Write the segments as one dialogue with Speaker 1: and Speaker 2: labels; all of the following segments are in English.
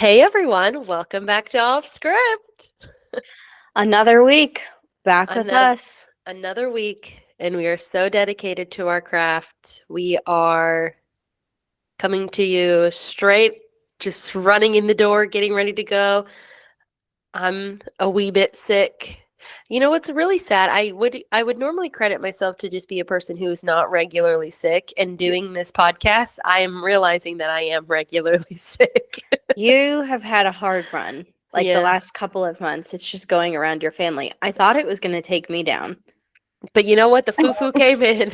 Speaker 1: Hey everyone, welcome back to Off Script.
Speaker 2: Another week back with
Speaker 1: Another
Speaker 2: us.
Speaker 1: another week, and we are so dedicated to our craft. We are coming to you straight, just running in the door, getting ready to go. I'm a wee bit sick. You know what's really sad? I would normally credit myself to just be a person who is not regularly sick, and
Speaker 2: Y-
Speaker 1: doing this podcast, I am realizing that I am regularly sick.
Speaker 2: You have had a hard run. Like the
Speaker 1: Yeah.
Speaker 2: last couple of months, it's just going around your family. I thought it was going to take me down.
Speaker 1: But you know what? The foo-foo came in.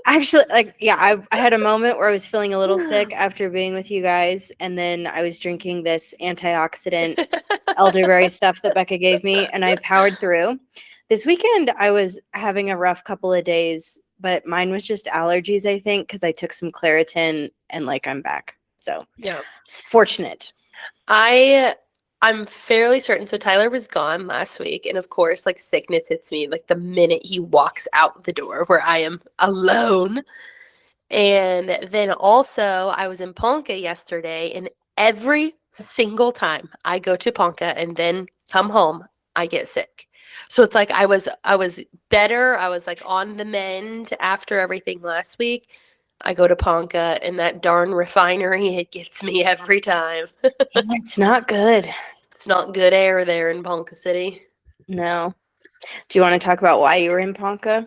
Speaker 2: Actually, I had a moment where I was feeling a little sick after being with you guys, and then I was drinking this antioxidant elderberry stuff that Becca gave me, and I powered through. This weekend, I was having a rough couple of days, but mine was just allergies, I think, because I took some Claritin and I'm back. So
Speaker 1: Yeah.
Speaker 2: fortunate.
Speaker 1: I I'm fairly certain. So Tyler was gone last week, and of course, like sickness hits me like the minute he walks out the door where I am alone. And then also I was in Ponca yesterday, and every single time I go to Ponca and then come home, I get sick. So it's like I was better. I was like on the mend after everything last week. I go to Ponca, and that darn refinery, it gets me every time.
Speaker 2: It's not good.
Speaker 1: It's not good air there in Ponca City.
Speaker 2: No. Do you want to talk about why you were in Ponca?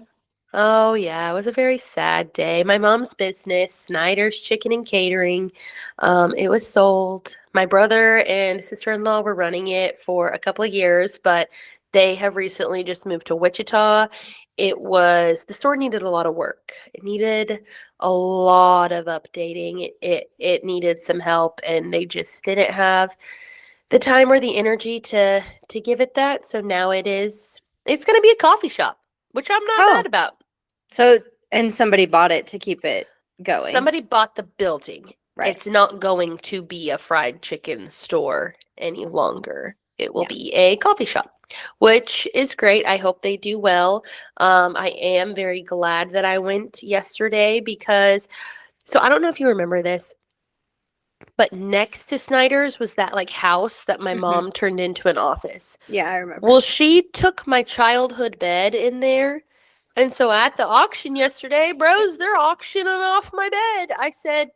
Speaker 1: Oh, yeah, it was a very sad day. My mom's business, Snyder's Chicken and Catering, it was sold. My brother and sister-in-law were running it for a couple of years, but they have recently just moved to Wichita. The store needed a lot of work. It needed a lot of updating. It needed some help, and they just didn't have the time or the energy to give it that. So now it's going to be a coffee shop, which I'm not mad
Speaker 2: Oh,
Speaker 1: about.
Speaker 2: so and somebody bought it to keep it going.
Speaker 1: Somebody bought the building.
Speaker 2: Right.
Speaker 1: It's not going to be a fried chicken store any longer. It will
Speaker 2: Yeah.
Speaker 1: be a coffee shop, which is great. I hope they do well. I am very glad that I went yesterday because, so I don't know if you remember this, but next to Snyder's was that like house that my
Speaker 2: Hmm.
Speaker 1: mom turned into an office.
Speaker 2: Yeah, I remember.
Speaker 1: Well, she took my childhood bed in there. And so at the auction yesterday, bros, they're auctioning off my bed. I said,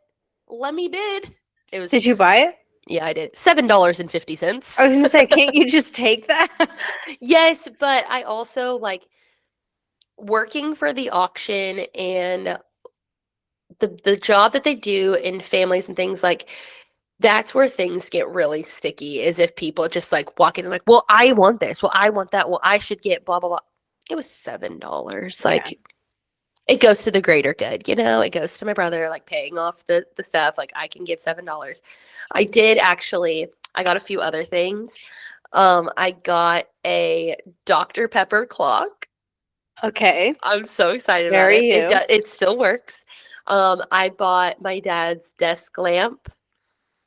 Speaker 1: let me bid. It was,
Speaker 2: Did you buy it?
Speaker 1: yeah, I did. $7.50.
Speaker 2: I was going to say, can't you just take that?
Speaker 1: Yes, but I also like working for the auction and the job that they do in families and things like that's where things get really sticky is if people just like walk in and like, well, I want this. Well, I want that. Well, I should get blah, blah, blah. It was $7.
Speaker 2: Yeah.
Speaker 1: Like it goes to the greater good, you know? It goes to my brother, like paying off the stuff. Like I can give $7. I did actually, I got a few other things. I got a Dr. Pepper clock.
Speaker 2: Okay.
Speaker 1: I'm so excited about it.
Speaker 2: Very you.
Speaker 1: It still works. I bought my dad's desk lamp.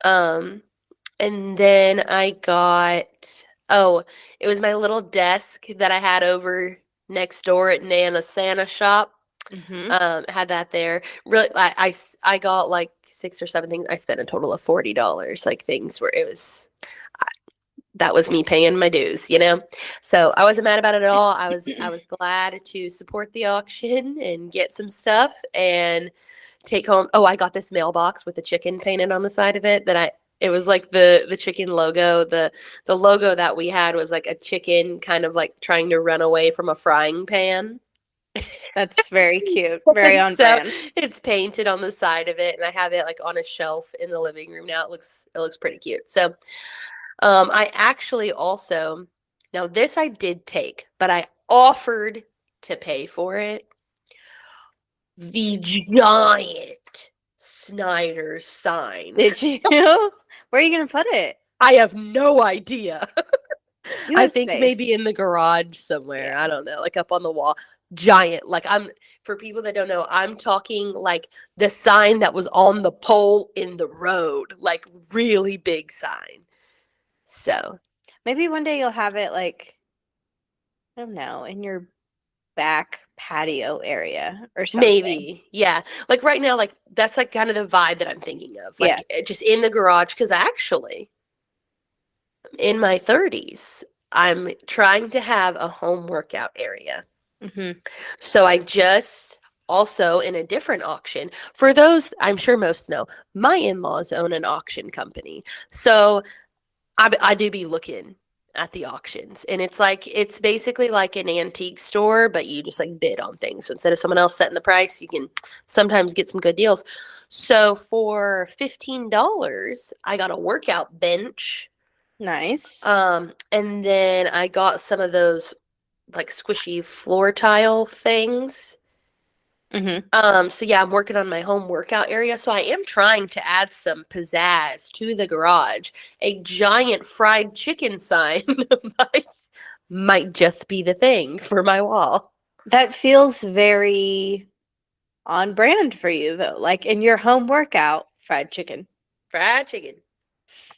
Speaker 1: Um, and then I got, oh, it was my little desk that I had over next door at Nana's Santa shop.
Speaker 2: Hmm.
Speaker 1: Had that there. Really, I got like six or seven things. I spent a total of $40. Like things where it was that was me paying my dues, you know. So I wasn't mad about it at all. I was glad to support the auction and get some stuff and take home. Oh, I got this mailbox with a chicken painted on the side of it that I. It was like the chicken logo. The logo that we had was like a chicken kind of like trying to run away from a frying pan.
Speaker 2: That's very cute. Very
Speaker 1: And
Speaker 2: on
Speaker 1: so
Speaker 2: brand.
Speaker 1: it's painted on the side of it, and I have it like on a shelf in the living room now. It looks pretty cute. So I actually also now this I did take, but I offered to pay for it. The giant Snyder's sign.
Speaker 2: Did you? Where are you going to put it?
Speaker 1: I have no idea.
Speaker 2: You
Speaker 1: I
Speaker 2: have
Speaker 1: think
Speaker 2: space.
Speaker 1: maybe in the garage somewhere. I
Speaker 2: Yeah.
Speaker 1: don't know, like up on the wall. Giant. Like I'm for people that don't know, I'm talking like the sign that was on the pole in the road, like really big sign. So
Speaker 2: Maybe one day you'll have it I don't know, in your back patio area or something.
Speaker 1: maybe, yeah. Like right now, like that's like kind of the vibe that I'm thinking of.
Speaker 2: Yeah.
Speaker 1: Like just in the garage, because actually, in my 30s, I'm trying to have a home workout area.
Speaker 2: Hmm.
Speaker 1: So I just also in a different auction. For those, I'm sure most know, my in-laws own an auction company. So I do be looking at the auctions, and it's basically like an antique store, but you just like bid on things. So instead of someone else setting the price, you can sometimes get some good deals. So for $15, I got a workout bench.
Speaker 2: Nice.
Speaker 1: And then I got some of those like squishy floor tile things.
Speaker 2: Hmm.
Speaker 1: So yeah, I'm working on my home workout area. So I am trying to add some pizzazz to the garage. A giant fried chicken sign might might just be the thing for my wall.
Speaker 2: That feels very on brand for you, though. Like in your home workout, fried chicken.
Speaker 1: Fried chicken.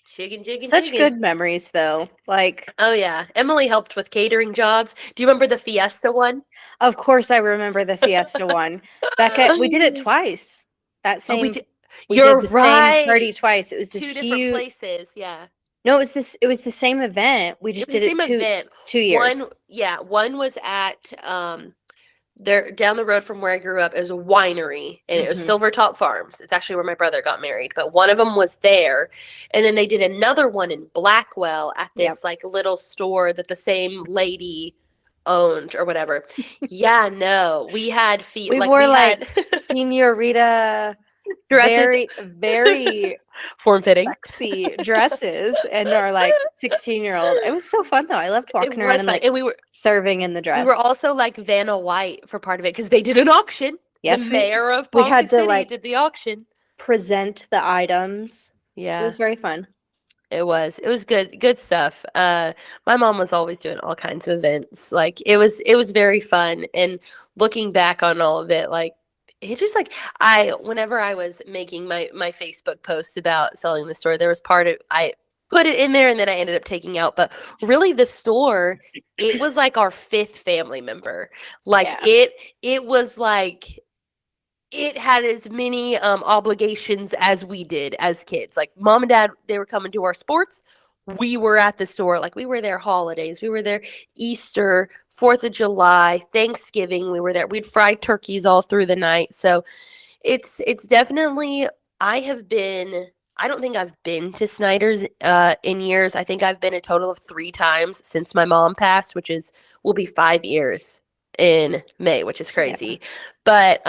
Speaker 1: Chicken, chicken,
Speaker 2: Such
Speaker 1: chicken.
Speaker 2: good memories, though. Like,
Speaker 1: Oh yeah. Emily helped with catering jobs. Do you remember the Fiesta one?
Speaker 2: of course, I remember the Fiesta one. Becca, we did it
Speaker 1: Oh,
Speaker 2: twice. That
Speaker 1: we
Speaker 2: same,
Speaker 1: did.
Speaker 2: we did
Speaker 1: You're
Speaker 2: the same
Speaker 1: right.
Speaker 2: party twice. It was this
Speaker 1: Two different
Speaker 2: huge.
Speaker 1: places. Yeah.
Speaker 2: No, it was the same event. We
Speaker 1: It
Speaker 2: just
Speaker 1: was the
Speaker 2: did it
Speaker 1: same event.
Speaker 2: 2 years.
Speaker 1: One was at there down the road from where I grew up is a winery, and it was
Speaker 2: Hmm.
Speaker 1: Silvertop Farms. It's actually where my brother got married, but one of them was there, and then they did another one in Blackwell at
Speaker 2: Yep.
Speaker 1: this like little store that the same lady owned or whatever. Yeah, no, we had feet
Speaker 2: We
Speaker 1: like
Speaker 2: wore
Speaker 1: we
Speaker 2: like
Speaker 1: had
Speaker 2: senorita,
Speaker 1: dresses
Speaker 2: very, very
Speaker 1: form fitting.
Speaker 2: sexy dresses, and our like 16-year-old. It was so fun though. I loved
Speaker 1: It
Speaker 2: walking around
Speaker 1: was
Speaker 2: and
Speaker 1: fun,
Speaker 2: like
Speaker 1: and
Speaker 2: serving in the
Speaker 1: we were
Speaker 2: dress.
Speaker 1: also like Vanna White for part of it because they did an auction. The
Speaker 2: Yes,
Speaker 1: mayor of
Speaker 2: we
Speaker 1: Ponca
Speaker 2: had to
Speaker 1: City
Speaker 2: like
Speaker 1: did the auction.
Speaker 2: present the items. It
Speaker 1: Yeah,
Speaker 2: was very fun.
Speaker 1: it was. It was good stuff. My mom was always doing all kinds of events. Like it was very fun. And looking back on all of it, like it just like I whenever I was making my Facebook post about selling the store, there was part of I put it in there and then I ended up taking out. But really the store, it was like our fifth family member. Like
Speaker 2: Yeah.
Speaker 1: it was like it had as many obligations as we did as kids. Like mom and dad, they were coming to our sports. We were at the store. Like we were there holidays. We were there Easter, 4th of July, Thanksgiving. We were there. We'd fry turkeys all through the night. So it's definitely I have been I don't think I've been to Snyder's in years. I think I've been a total of 3 times since my mom passed, which is will be 5 years in May, which is
Speaker 2: Yeah.
Speaker 1: crazy. But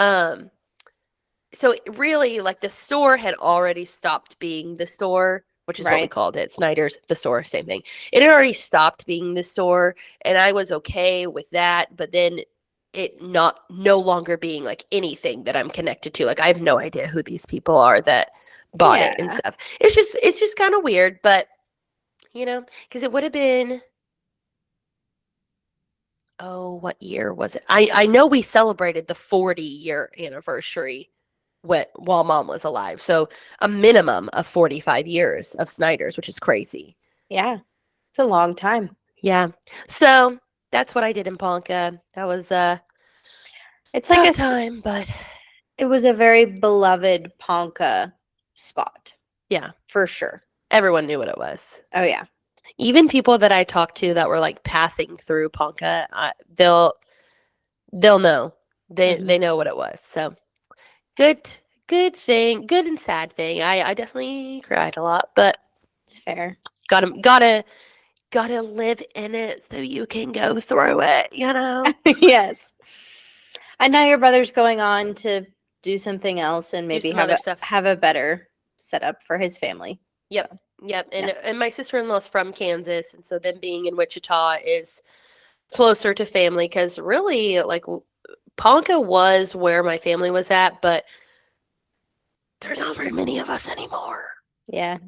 Speaker 1: so really like the store had already stopped being the store, which is what we
Speaker 2: Right.
Speaker 1: called it. Snyder's, the store, same thing. It had already stopped being the store, and I was okay with that, but then it not no longer being like anything that I'm connected to. Like I have no idea who these people are that bought it and
Speaker 2: Yeah.
Speaker 1: stuff. It's just kind of weird, but because it would have been, oh, what year was it? I know we celebrated the 40-year anniversary while mom was alive. So a minimum of 45 years of Snyder's, which is crazy.
Speaker 2: Yeah. It's a long time.
Speaker 1: Yeah. So that's what I did in Ponca. That was a
Speaker 2: It's like
Speaker 1: tough time, but
Speaker 2: it was a very beloved Ponca spot
Speaker 1: yeah,
Speaker 2: for sure.
Speaker 1: everyone knew what it was.
Speaker 2: Oh yeah.
Speaker 1: Even people that I talked to that were like passing through Ponca, they'll know. They
Speaker 2: Hmm.
Speaker 1: know what it was. So good good thing, good and sad thing. I definitely cried a lot, but
Speaker 2: It's fair.
Speaker 1: gotta live in it so you can go through it.
Speaker 2: Yes. And now your brother's going on to do something else and
Speaker 1: Do
Speaker 2: maybe
Speaker 1: some other stuff.
Speaker 2: have a better setup for his family. So,
Speaker 1: Yep. Yep.
Speaker 2: yeah.
Speaker 1: And my sister-in-law's from Kansas, and so them being in Wichita is closer to family because really like Ponca was where my family was at, but there's not very many of us anymore.
Speaker 2: Yeah. Yeah,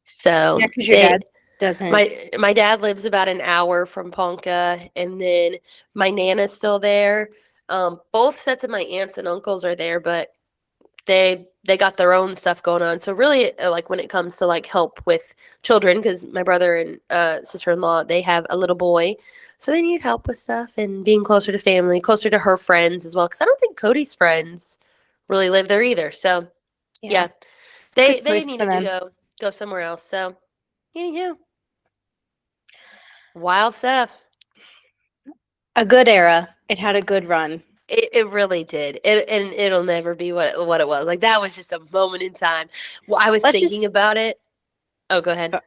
Speaker 1: So
Speaker 2: because your
Speaker 1: they
Speaker 2: dad doesn't.
Speaker 1: my dad lives about an hour from Ponca, and then my nana's still there. Both sets of my aunts and uncles are there, but they got their own stuff going on. So really, like when it comes to like help with children, because my brother and sister-in-law, they have a little boy, so they need help with stuff and being closer to family, closer to her friends as well. Because I don't think Cody's friends really live there either. So
Speaker 2: Yeah.
Speaker 1: yeah,
Speaker 2: Good
Speaker 1: they
Speaker 2: choice for
Speaker 1: needed to
Speaker 2: them.
Speaker 1: go somewhere else. So anywho, Wild stuff.
Speaker 2: A good era. It had a good run.
Speaker 1: It really did. And it'll never be what it was. Like that was just a moment in time. Well, I was
Speaker 2: Let's
Speaker 1: thinking
Speaker 2: just
Speaker 1: about it. Oh, go ahead.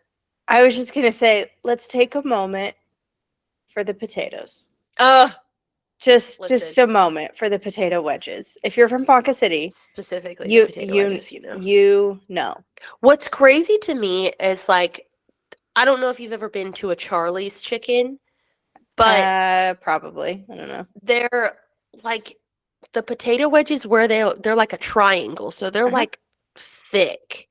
Speaker 2: I was just gonna say, let's take a moment for the potatoes.
Speaker 1: Uh,
Speaker 2: Just
Speaker 1: listen,
Speaker 2: a moment for the potato wedges. If you're from Ponca City,
Speaker 1: specifically the
Speaker 2: you
Speaker 1: potato
Speaker 2: you
Speaker 1: wedges, you know.
Speaker 2: you know.
Speaker 1: What's crazy to me is like I don't know if you've ever been to a Charlie's Chicken, but
Speaker 2: Probably. I don't know.
Speaker 1: they're like the potato wedges where they're like a triangle, so they're
Speaker 2: Uh-huh.
Speaker 1: like thick.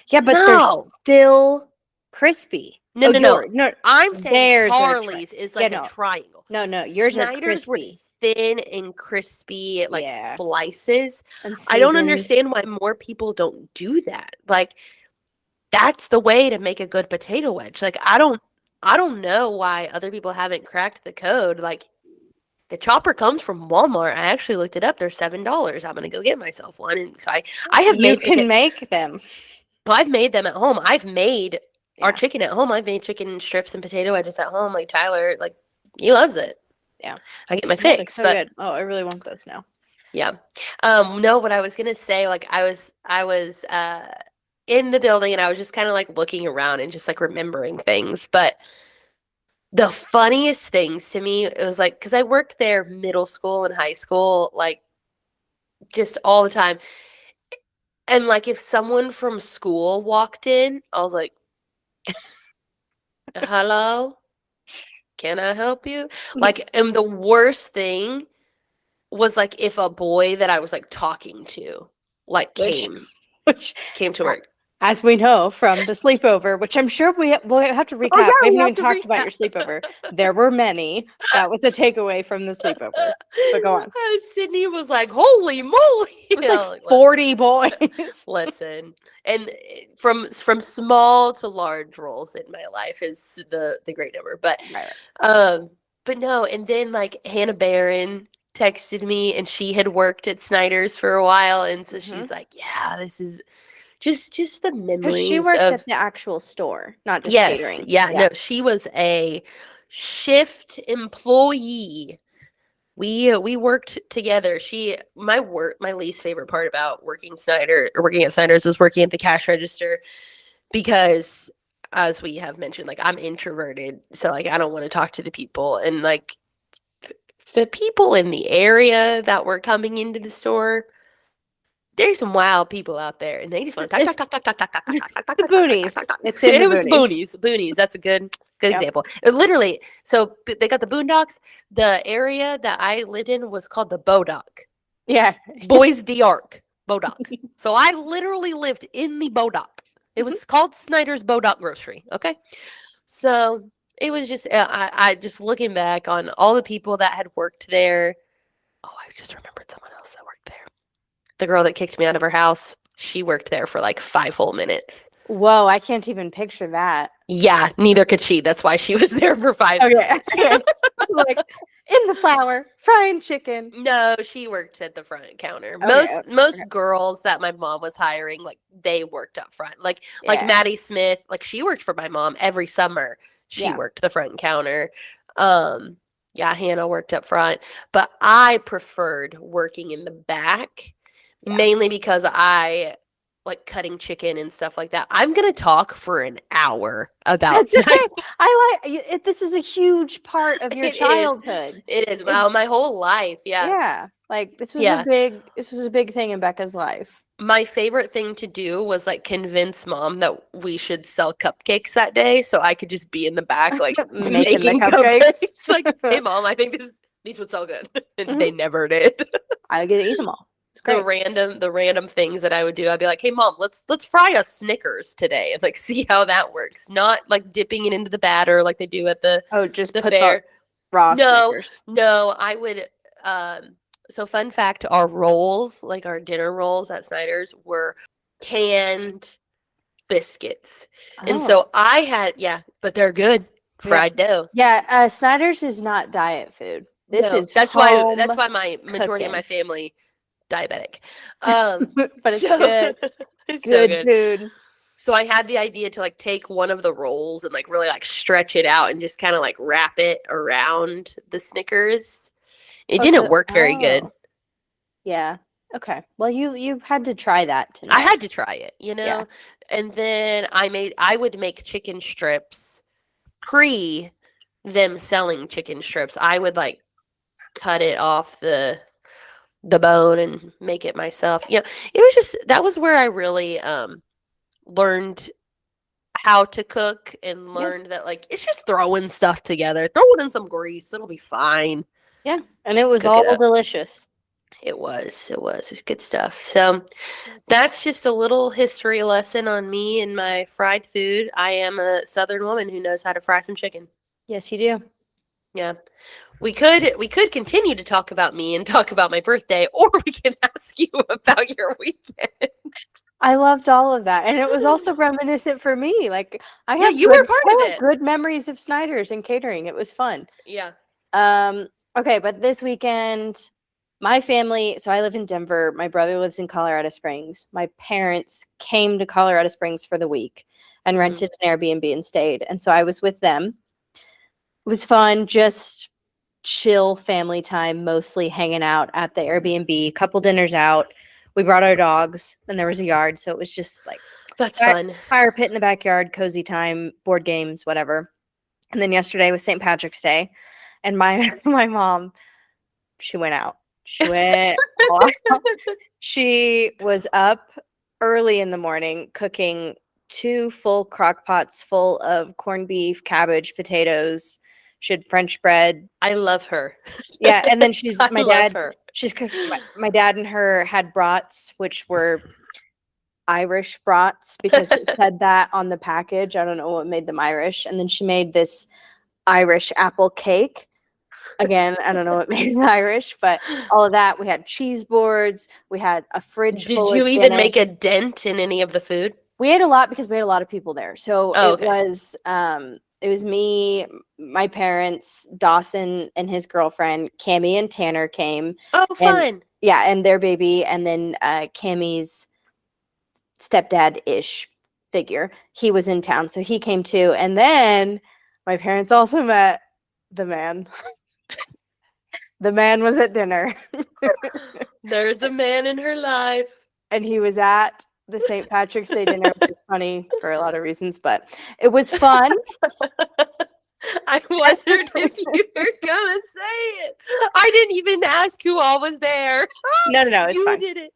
Speaker 2: Yeah, but they're
Speaker 1: No,
Speaker 2: still crispy.
Speaker 1: no,
Speaker 2: Oh,
Speaker 1: no, no.
Speaker 2: no.
Speaker 1: I'm saying
Speaker 2: Theirs are
Speaker 1: Charlie's is
Speaker 2: yeah,
Speaker 1: like a
Speaker 2: no,
Speaker 1: triangle.
Speaker 2: no. Yours are
Speaker 1: Snyder's were
Speaker 2: crispy.
Speaker 1: thin and crispy, like
Speaker 2: Yeah,
Speaker 1: slices.
Speaker 2: and
Speaker 1: I don't
Speaker 2: seasoned.
Speaker 1: understand why more people don't do that. Like that's the way to make a good potato wedge. Like I don't know why other people haven't cracked the code. Like the chopper comes from Walmart. I actually looked it up. They're $7. I'm gonna go get myself one. And so I have
Speaker 2: You
Speaker 1: made
Speaker 2: can make them.
Speaker 1: well, I've made them at home. I've made our
Speaker 2: Yeah,
Speaker 1: chicken at home. I've made chicken strips and potato wedges at home. Like Tyler, like he loves it.
Speaker 2: yeah.
Speaker 1: I get my
Speaker 2: No, they're
Speaker 1: fix,
Speaker 2: so
Speaker 1: but
Speaker 2: good. Oh, I really want those now.
Speaker 1: yeah. No, what I was gonna say, like I was in the building and I was just kind of like looking around and just like remembering things. But the funniest things to me, it was like because I worked there middle school and high school, like just all the time. And like if someone from school walked in, I was like, hello, can I help you? Like, and the worst thing was like if a boy that I was like talking to like
Speaker 2: which,
Speaker 1: came
Speaker 2: which,
Speaker 1: came to work.
Speaker 2: as we know from the sleepover, which I'm sure we'll have to
Speaker 1: Oh
Speaker 2: recap. We
Speaker 1: yeah, we
Speaker 2: haven't
Speaker 1: have
Speaker 2: even
Speaker 1: to
Speaker 2: talked about your
Speaker 1: recap.
Speaker 2: sleepover. There were many. That was a takeaway from the sleepover. So go on.
Speaker 1: Sydney was like, "Holy moly!"
Speaker 2: It was
Speaker 1: I
Speaker 2: like
Speaker 1: was like,
Speaker 2: 40 boys.
Speaker 1: listen. And from small to large roles in my life is the great number.
Speaker 2: Right.
Speaker 1: But no, and then like Hannah Barron texted me and she had worked at Snyder's for a while, and so she's like, "Yeah, this is just the
Speaker 2: Because she
Speaker 1: memories
Speaker 2: worked at
Speaker 1: of
Speaker 2: the actual store, not just
Speaker 1: yes,
Speaker 2: catering.
Speaker 1: yeah,
Speaker 2: Yeah.
Speaker 1: no, she was a shift employee. We worked together. My least favorite part about working at Snyder's was working at the cash register because as we have mentioned, like I'm introverted, so like I don't want to talk to the people and like the people in the area that were coming into the store. There's some wild people out there, and they just want to
Speaker 2: It's
Speaker 1: talk, talk, talk, talk, talk, talk,
Speaker 2: the
Speaker 1: talk, talk, talk, talk, talk, talk,
Speaker 2: boonies.
Speaker 1: talk, talk.
Speaker 2: It's in the
Speaker 1: It was
Speaker 2: boonies.
Speaker 1: boonies. That's a good
Speaker 2: Yep.
Speaker 1: example. It literally, so they got the boondocks. The area that I lived in was called the Bodock.
Speaker 2: Yeah.
Speaker 1: Boys the Ark, Bodock. So I literally lived in the Bodock. It was called Snyder's Bodock Grocery. Okay, so it was just I just looking back on all the people that had worked there. Oh, I just remembered someone else that worked there. The girl that kicked me out of her house. She worked there for like 5 whole minutes.
Speaker 2: Whoa, I can't even picture that.
Speaker 1: Yeah, neither could she. That's why she was there for 5
Speaker 2: Okay.
Speaker 1: minutes.
Speaker 2: Like in the flour, frying chicken.
Speaker 1: No, she worked at the front counter.
Speaker 2: Okay,
Speaker 1: Most girls that my mom was hiring, like they worked up front. Like
Speaker 2: yeah.
Speaker 1: Maddie Smith, like she worked for my mom every summer. She
Speaker 2: Yeah.
Speaker 1: worked the front counter. Yeah, Hannah worked up front, but I preferred working in the back
Speaker 2: Yeah.
Speaker 1: mainly because I like cutting chicken and stuff like that. I'm gonna talk for an hour about
Speaker 2: That's okay. I like it. This is a huge part of your
Speaker 1: It is.
Speaker 2: childhood.
Speaker 1: It is. Wow, my whole life. Yeah.
Speaker 2: Yeah. Like this was
Speaker 1: Yeah.
Speaker 2: a big thing in Becca's life.
Speaker 1: My favorite thing to do was like convince mom that we should sell cupcakes that day so I could just be in the back like
Speaker 2: Making the
Speaker 1: making
Speaker 2: cupcakes.
Speaker 1: cupcakes. Like, hey mom, I think these would sell good. And they never did.
Speaker 2: I would get to eat them all. It's great.
Speaker 1: The random things that I would do. I'd be like, hey mom, let's fry a Snickers today and like see how that works. Not like dipping it into the batter like they do at the
Speaker 2: Just
Speaker 1: the
Speaker 2: put
Speaker 1: fair.
Speaker 2: the raw
Speaker 1: No,
Speaker 2: Snickers.
Speaker 1: no, I would so fun fact, our rolls, like our dinner rolls at Snyder's were canned biscuits. And
Speaker 2: Oh.
Speaker 1: so I had but they're good. Fried dough.
Speaker 2: Yeah, Snyder's is not diet food. This
Speaker 1: No,
Speaker 2: is
Speaker 1: that's
Speaker 2: home
Speaker 1: why my majority of my
Speaker 2: cooking.
Speaker 1: family diabetic.
Speaker 2: But it's
Speaker 1: So
Speaker 2: good.
Speaker 1: it's so
Speaker 2: Good
Speaker 1: good.
Speaker 2: food.
Speaker 1: So I had the idea to like take one of the rolls and like really like stretch it out and just kind of like wrap it around the Snickers. It didn't work very good.
Speaker 2: Yeah. Okay. Well, you had to try that
Speaker 1: I
Speaker 2: tonight.
Speaker 1: had to try it,
Speaker 2: Yeah.
Speaker 1: And then I would make chicken strips pre them selling chicken strips. I would like cut it off the bone and make it myself. It was just that was where I really learned how to cook and
Speaker 2: Yeah.
Speaker 1: learned that like it's just throwing stuff together. Throw it in some grease, it'll be fine.
Speaker 2: Yeah. And it was
Speaker 1: Cook it
Speaker 2: all
Speaker 1: up.
Speaker 2: delicious.
Speaker 1: It was good stuff. So that's just a little history lesson on me and my fried food. I am a Southern woman who knows how to fry some chicken.
Speaker 2: Yes, you do.
Speaker 1: Yeah. We could continue to talk about me and talk about my birthday, or we can ask you about your weekend.
Speaker 2: I loved all of that. And it was also reminiscent for me. Like I
Speaker 1: Yeah,
Speaker 2: have
Speaker 1: you were part of it.
Speaker 2: good memories of Snyder's and catering. It was fun.
Speaker 1: Yeah.
Speaker 2: Okay, but this weekend, my family, so I live in Denver. My brother lives in Colorado Springs. My parents came to Colorado Springs for the week and rented an Airbnb and stayed. And so I was with them. It was fun, just chill family time, mostly hanging out at the Airbnb, couple dinners out. We brought our dogs and there was a yard, so it was just like
Speaker 1: That's fun.
Speaker 2: fire pit in the backyard, cozy time, board games, whatever. And then yesterday was St. Patrick's Day, and my my mom, she went out. She went out. She was up early in the morning cooking 2 full crock pots full of corned beef, cabbage, potatoes. She had French bread.
Speaker 1: I love her.
Speaker 2: Yeah, and then
Speaker 1: I love her.
Speaker 2: She's cooking. My dad and her had brats, which were Irish brats because it said that on the package. I don't know what made them Irish. And then she made this Irish apple cake. Again, I don't know what made it Irish, but all of that. We had cheese boards. We had a fridge
Speaker 1: Did
Speaker 2: full
Speaker 1: you
Speaker 2: of
Speaker 1: even
Speaker 2: Guinness.
Speaker 1: make a dent in any of the food?
Speaker 2: We ate a lot because we had a lot of people there. So
Speaker 1: okay.
Speaker 2: It was me, my parents, Dawson and his girlfriend, Cammie and Tanner came.
Speaker 1: Oh, fun.
Speaker 2: And their baby, and then Cammie's stepdad-ish figure. He was in town, so he came too. And then my parents also met the man. The man was at dinner.
Speaker 1: There's a man in her life.
Speaker 2: And he was at the St. Patrick's Day dinner, which is funny for a lot of reasons, but it was fun.
Speaker 1: I wondered if you were gonna say it. I didn't even ask who all was there.
Speaker 2: No, it's
Speaker 1: you
Speaker 2: fine.
Speaker 1: did it.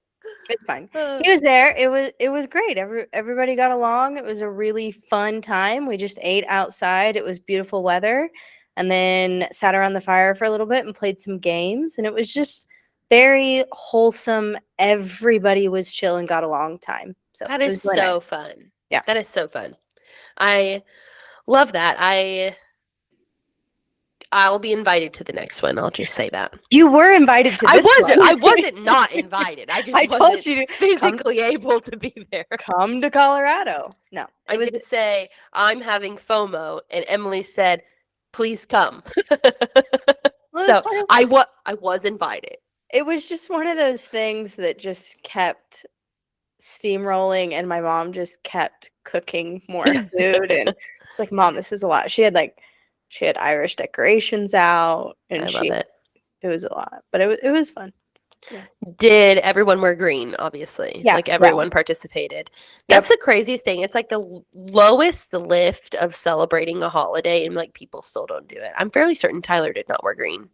Speaker 2: It's fine. He was there. It was great. Everybody got along. It was a really fun time. We just ate outside. It was beautiful weather, and then sat around the fire for a little bit and played some games. And it was just very wholesome. Everybody was chill and got along time. So
Speaker 1: that is really so nice. Fun.
Speaker 2: Yeah,
Speaker 1: that is so fun. I love that. I'll be invited to the next one. I'll just say that.
Speaker 2: You were invited to this one.
Speaker 1: I wasn't not invited. I just
Speaker 2: told you to
Speaker 1: physically able to be there.
Speaker 2: Come to Colorado. No.
Speaker 1: I did say I'm having FOMO, and Emily said, please come. So I was invited.
Speaker 2: It was just one of those things that just kept steamrolling, and my mom just kept cooking more food. And it's like, Mom, this is a lot. She had Irish decorations out, and
Speaker 1: I love it.
Speaker 2: It was a lot, but it was fun.
Speaker 1: Yeah. Did everyone wear green? Obviously,
Speaker 2: yeah,
Speaker 1: like everyone participated. That's the craziest thing. It's like the lowest lift of celebrating a holiday, and like people still don't do it. I'm fairly certain Tyler did not wear green.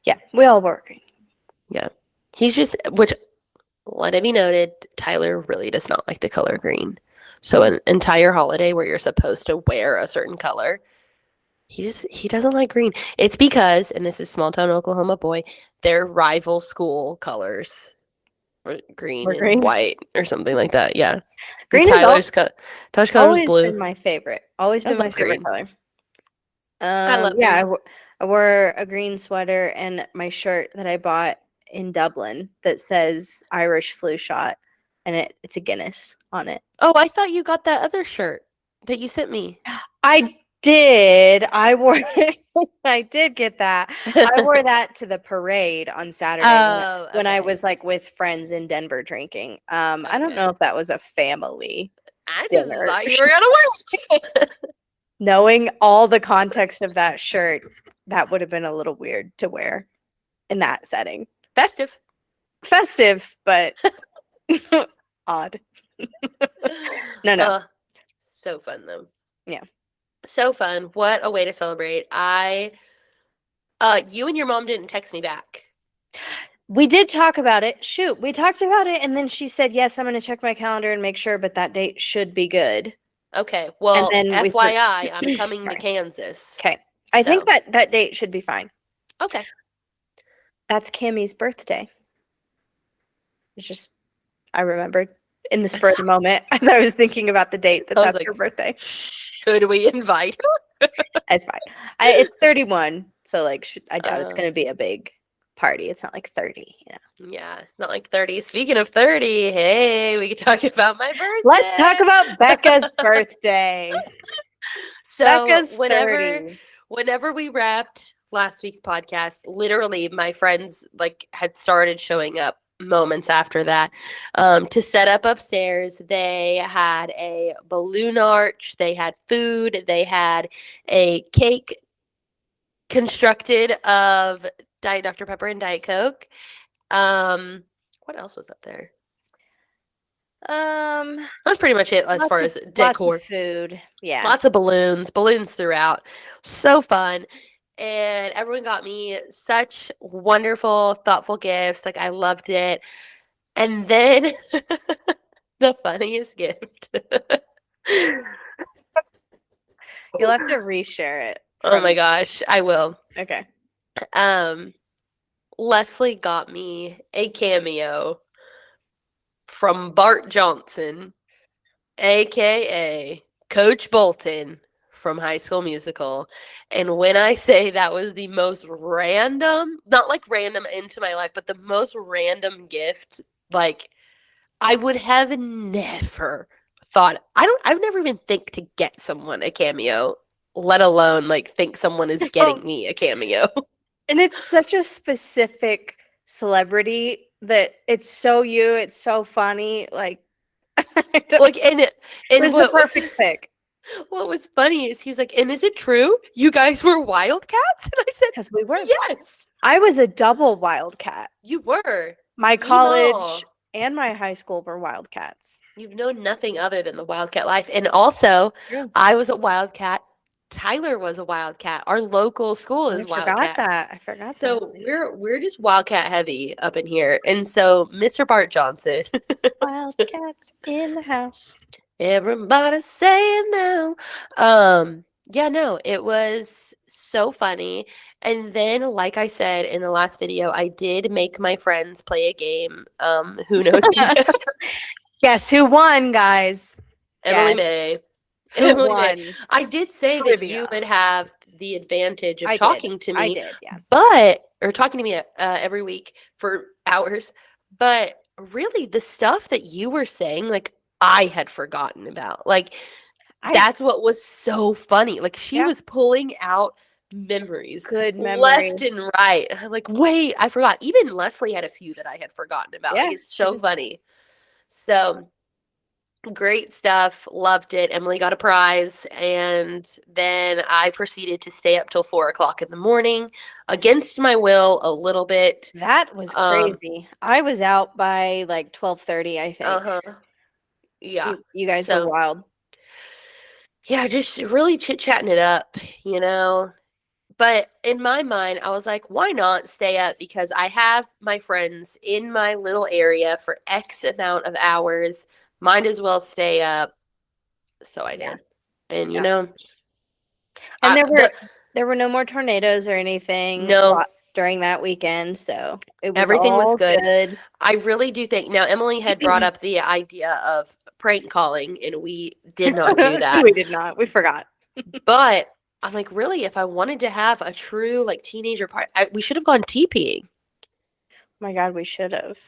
Speaker 2: Yeah, we all wore green.
Speaker 1: Yeah, he's just, which, let it be noted, Tyler really does not like the color green. So an entire holiday where you're supposed to wear a certain color, he doesn't like green. It's because, and this is small town Oklahoma boy, their rival school colors were green and white or something like that. Yeah,
Speaker 2: green.
Speaker 1: Tyler's color was blue.
Speaker 2: Always been my favorite. Always been my favorite color. I love. Yeah, I wore a green sweater and my shirt that I bought in Dublin that says Irish flu shot, and it's a Guinness on it.
Speaker 1: Oh, I thought you got that other shirt that you sent me.
Speaker 2: I did. I did get that. I wore that to the parade on Saturday when I was like with friends in Denver drinking. I don't know if that was a family
Speaker 1: I just
Speaker 2: dinner.
Speaker 1: thought you were gonna work.
Speaker 2: Knowing all the context of that shirt, that would have been a little weird to wear in that setting.
Speaker 1: Festive.
Speaker 2: Festive, but odd. No.
Speaker 1: So fun though.
Speaker 2: Yeah.
Speaker 1: So fun. What a way to celebrate. You and your mom didn't text me back.
Speaker 2: We did talk about it. Shoot, we talked about it, and then she said, "Yes, I'm going to check my calendar and make sure, but that date should be good."
Speaker 1: Okay. Well,
Speaker 2: then we
Speaker 1: FYI, I'm coming to
Speaker 2: Right.
Speaker 1: Kansas.
Speaker 2: Okay. I think
Speaker 1: So,
Speaker 2: that date should be fine.
Speaker 1: okay.
Speaker 2: That's Cammie's birthday. It's just, I remembered in the spur of the moment as I was thinking about the date that
Speaker 1: I was
Speaker 2: that's her
Speaker 1: like,
Speaker 2: birthday.
Speaker 1: should we invite her?
Speaker 2: It's fine. It's 31, so like I doubt it's
Speaker 1: Oh.
Speaker 2: going to be a big party. It's not like 30, you know.
Speaker 1: Yeah, not like 30. Speaking of 30, hey, we can talk about my birthday.
Speaker 2: Let's talk about Becca's birthday.
Speaker 1: So
Speaker 2: Becca's
Speaker 1: whenever
Speaker 2: 30.
Speaker 1: whenever we wrapped last week's podcast, literally my friends like had started showing up moments after that to set up upstairs. They had a balloon arch, they had food, they had a cake constructed of Diet Dr. Pepper and Diet Coke. What else was up there? That's pretty much it as far as decor.
Speaker 2: Lots of food. Yeah.
Speaker 1: Lots of balloons throughout. So fun. And everyone got me such wonderful, thoughtful gifts. Like, I loved it. And then the funniest gift.
Speaker 2: You'll have to reshare it.
Speaker 1: Oh my gosh, I will.
Speaker 2: Okay.
Speaker 1: Leslie got me a cameo from Bart Johnson, aka Coach Bolton from High School Musical. And when I say that was the most random, not like random into my life, but the most random gift, like I would have never thought, I've never even think to get someone a cameo, let alone like think someone is getting me a cameo.
Speaker 2: And it's such a specific celebrity that it's so you, it's so funny. Like,
Speaker 1: Like, and
Speaker 2: it was the perfect pick.
Speaker 1: What was funny is he was like, and is it true you guys were Wildcats? And I said,
Speaker 2: because we were.
Speaker 1: Yes.
Speaker 2: I was a double Wildcat.
Speaker 1: You were.
Speaker 2: My college and my high school were Wildcats.
Speaker 1: You've known nothing other than the Wildcat life. And also, I was a Wildcat. Tyler was a Wildcat. Our local school is Wildcats.
Speaker 2: I forgot that.
Speaker 1: So we're just Wildcat heavy up in here. And so Mr. Bart Johnson.
Speaker 2: Wildcats in the house.
Speaker 1: Everybody saying now. Yeah, no, it was so funny. And then, like I said in the last video, I did make my friends play a game. Who knows?
Speaker 2: Guess who won, guys?
Speaker 1: Emily May.
Speaker 2: Who won?
Speaker 1: I did say that you would have the advantage of talking to me.
Speaker 2: I did, yeah.
Speaker 1: Or talking to me every week for hours. But really, the stuff that you were saying, like, I had forgotten about. Like, that's what was so funny. Like, she was pulling out memories.
Speaker 2: Good memories.
Speaker 1: Left and right. And I'm like, wait, I forgot. Even Leslie had a few that I had forgotten about.
Speaker 2: Yeah,
Speaker 1: like, it's so funny. So, great stuff. Loved it. Emily got a prize. And then I proceeded to stay up till 4 o'clock in the morning against my will a little bit.
Speaker 2: That was crazy. I was out by like 12:30, I think.
Speaker 1: Yeah.
Speaker 2: You guys were wild.
Speaker 1: Yeah, just really chit-chatting it up, you know? But in my mind, I was like, why not stay up? Because I have my friends in my little area for X amount of hours. Might as well stay up. So I did. And, you know.
Speaker 2: And there were no more tornadoes or anything during that weekend. So
Speaker 1: everything was good. I really do think. Now, Emily had brought up the idea of prank calling, and we did not do that.
Speaker 2: We did not. We forgot.
Speaker 1: But I'm like, really, if I wanted to have a true like teenager party, we should have gone TPing.
Speaker 2: My God, we should have.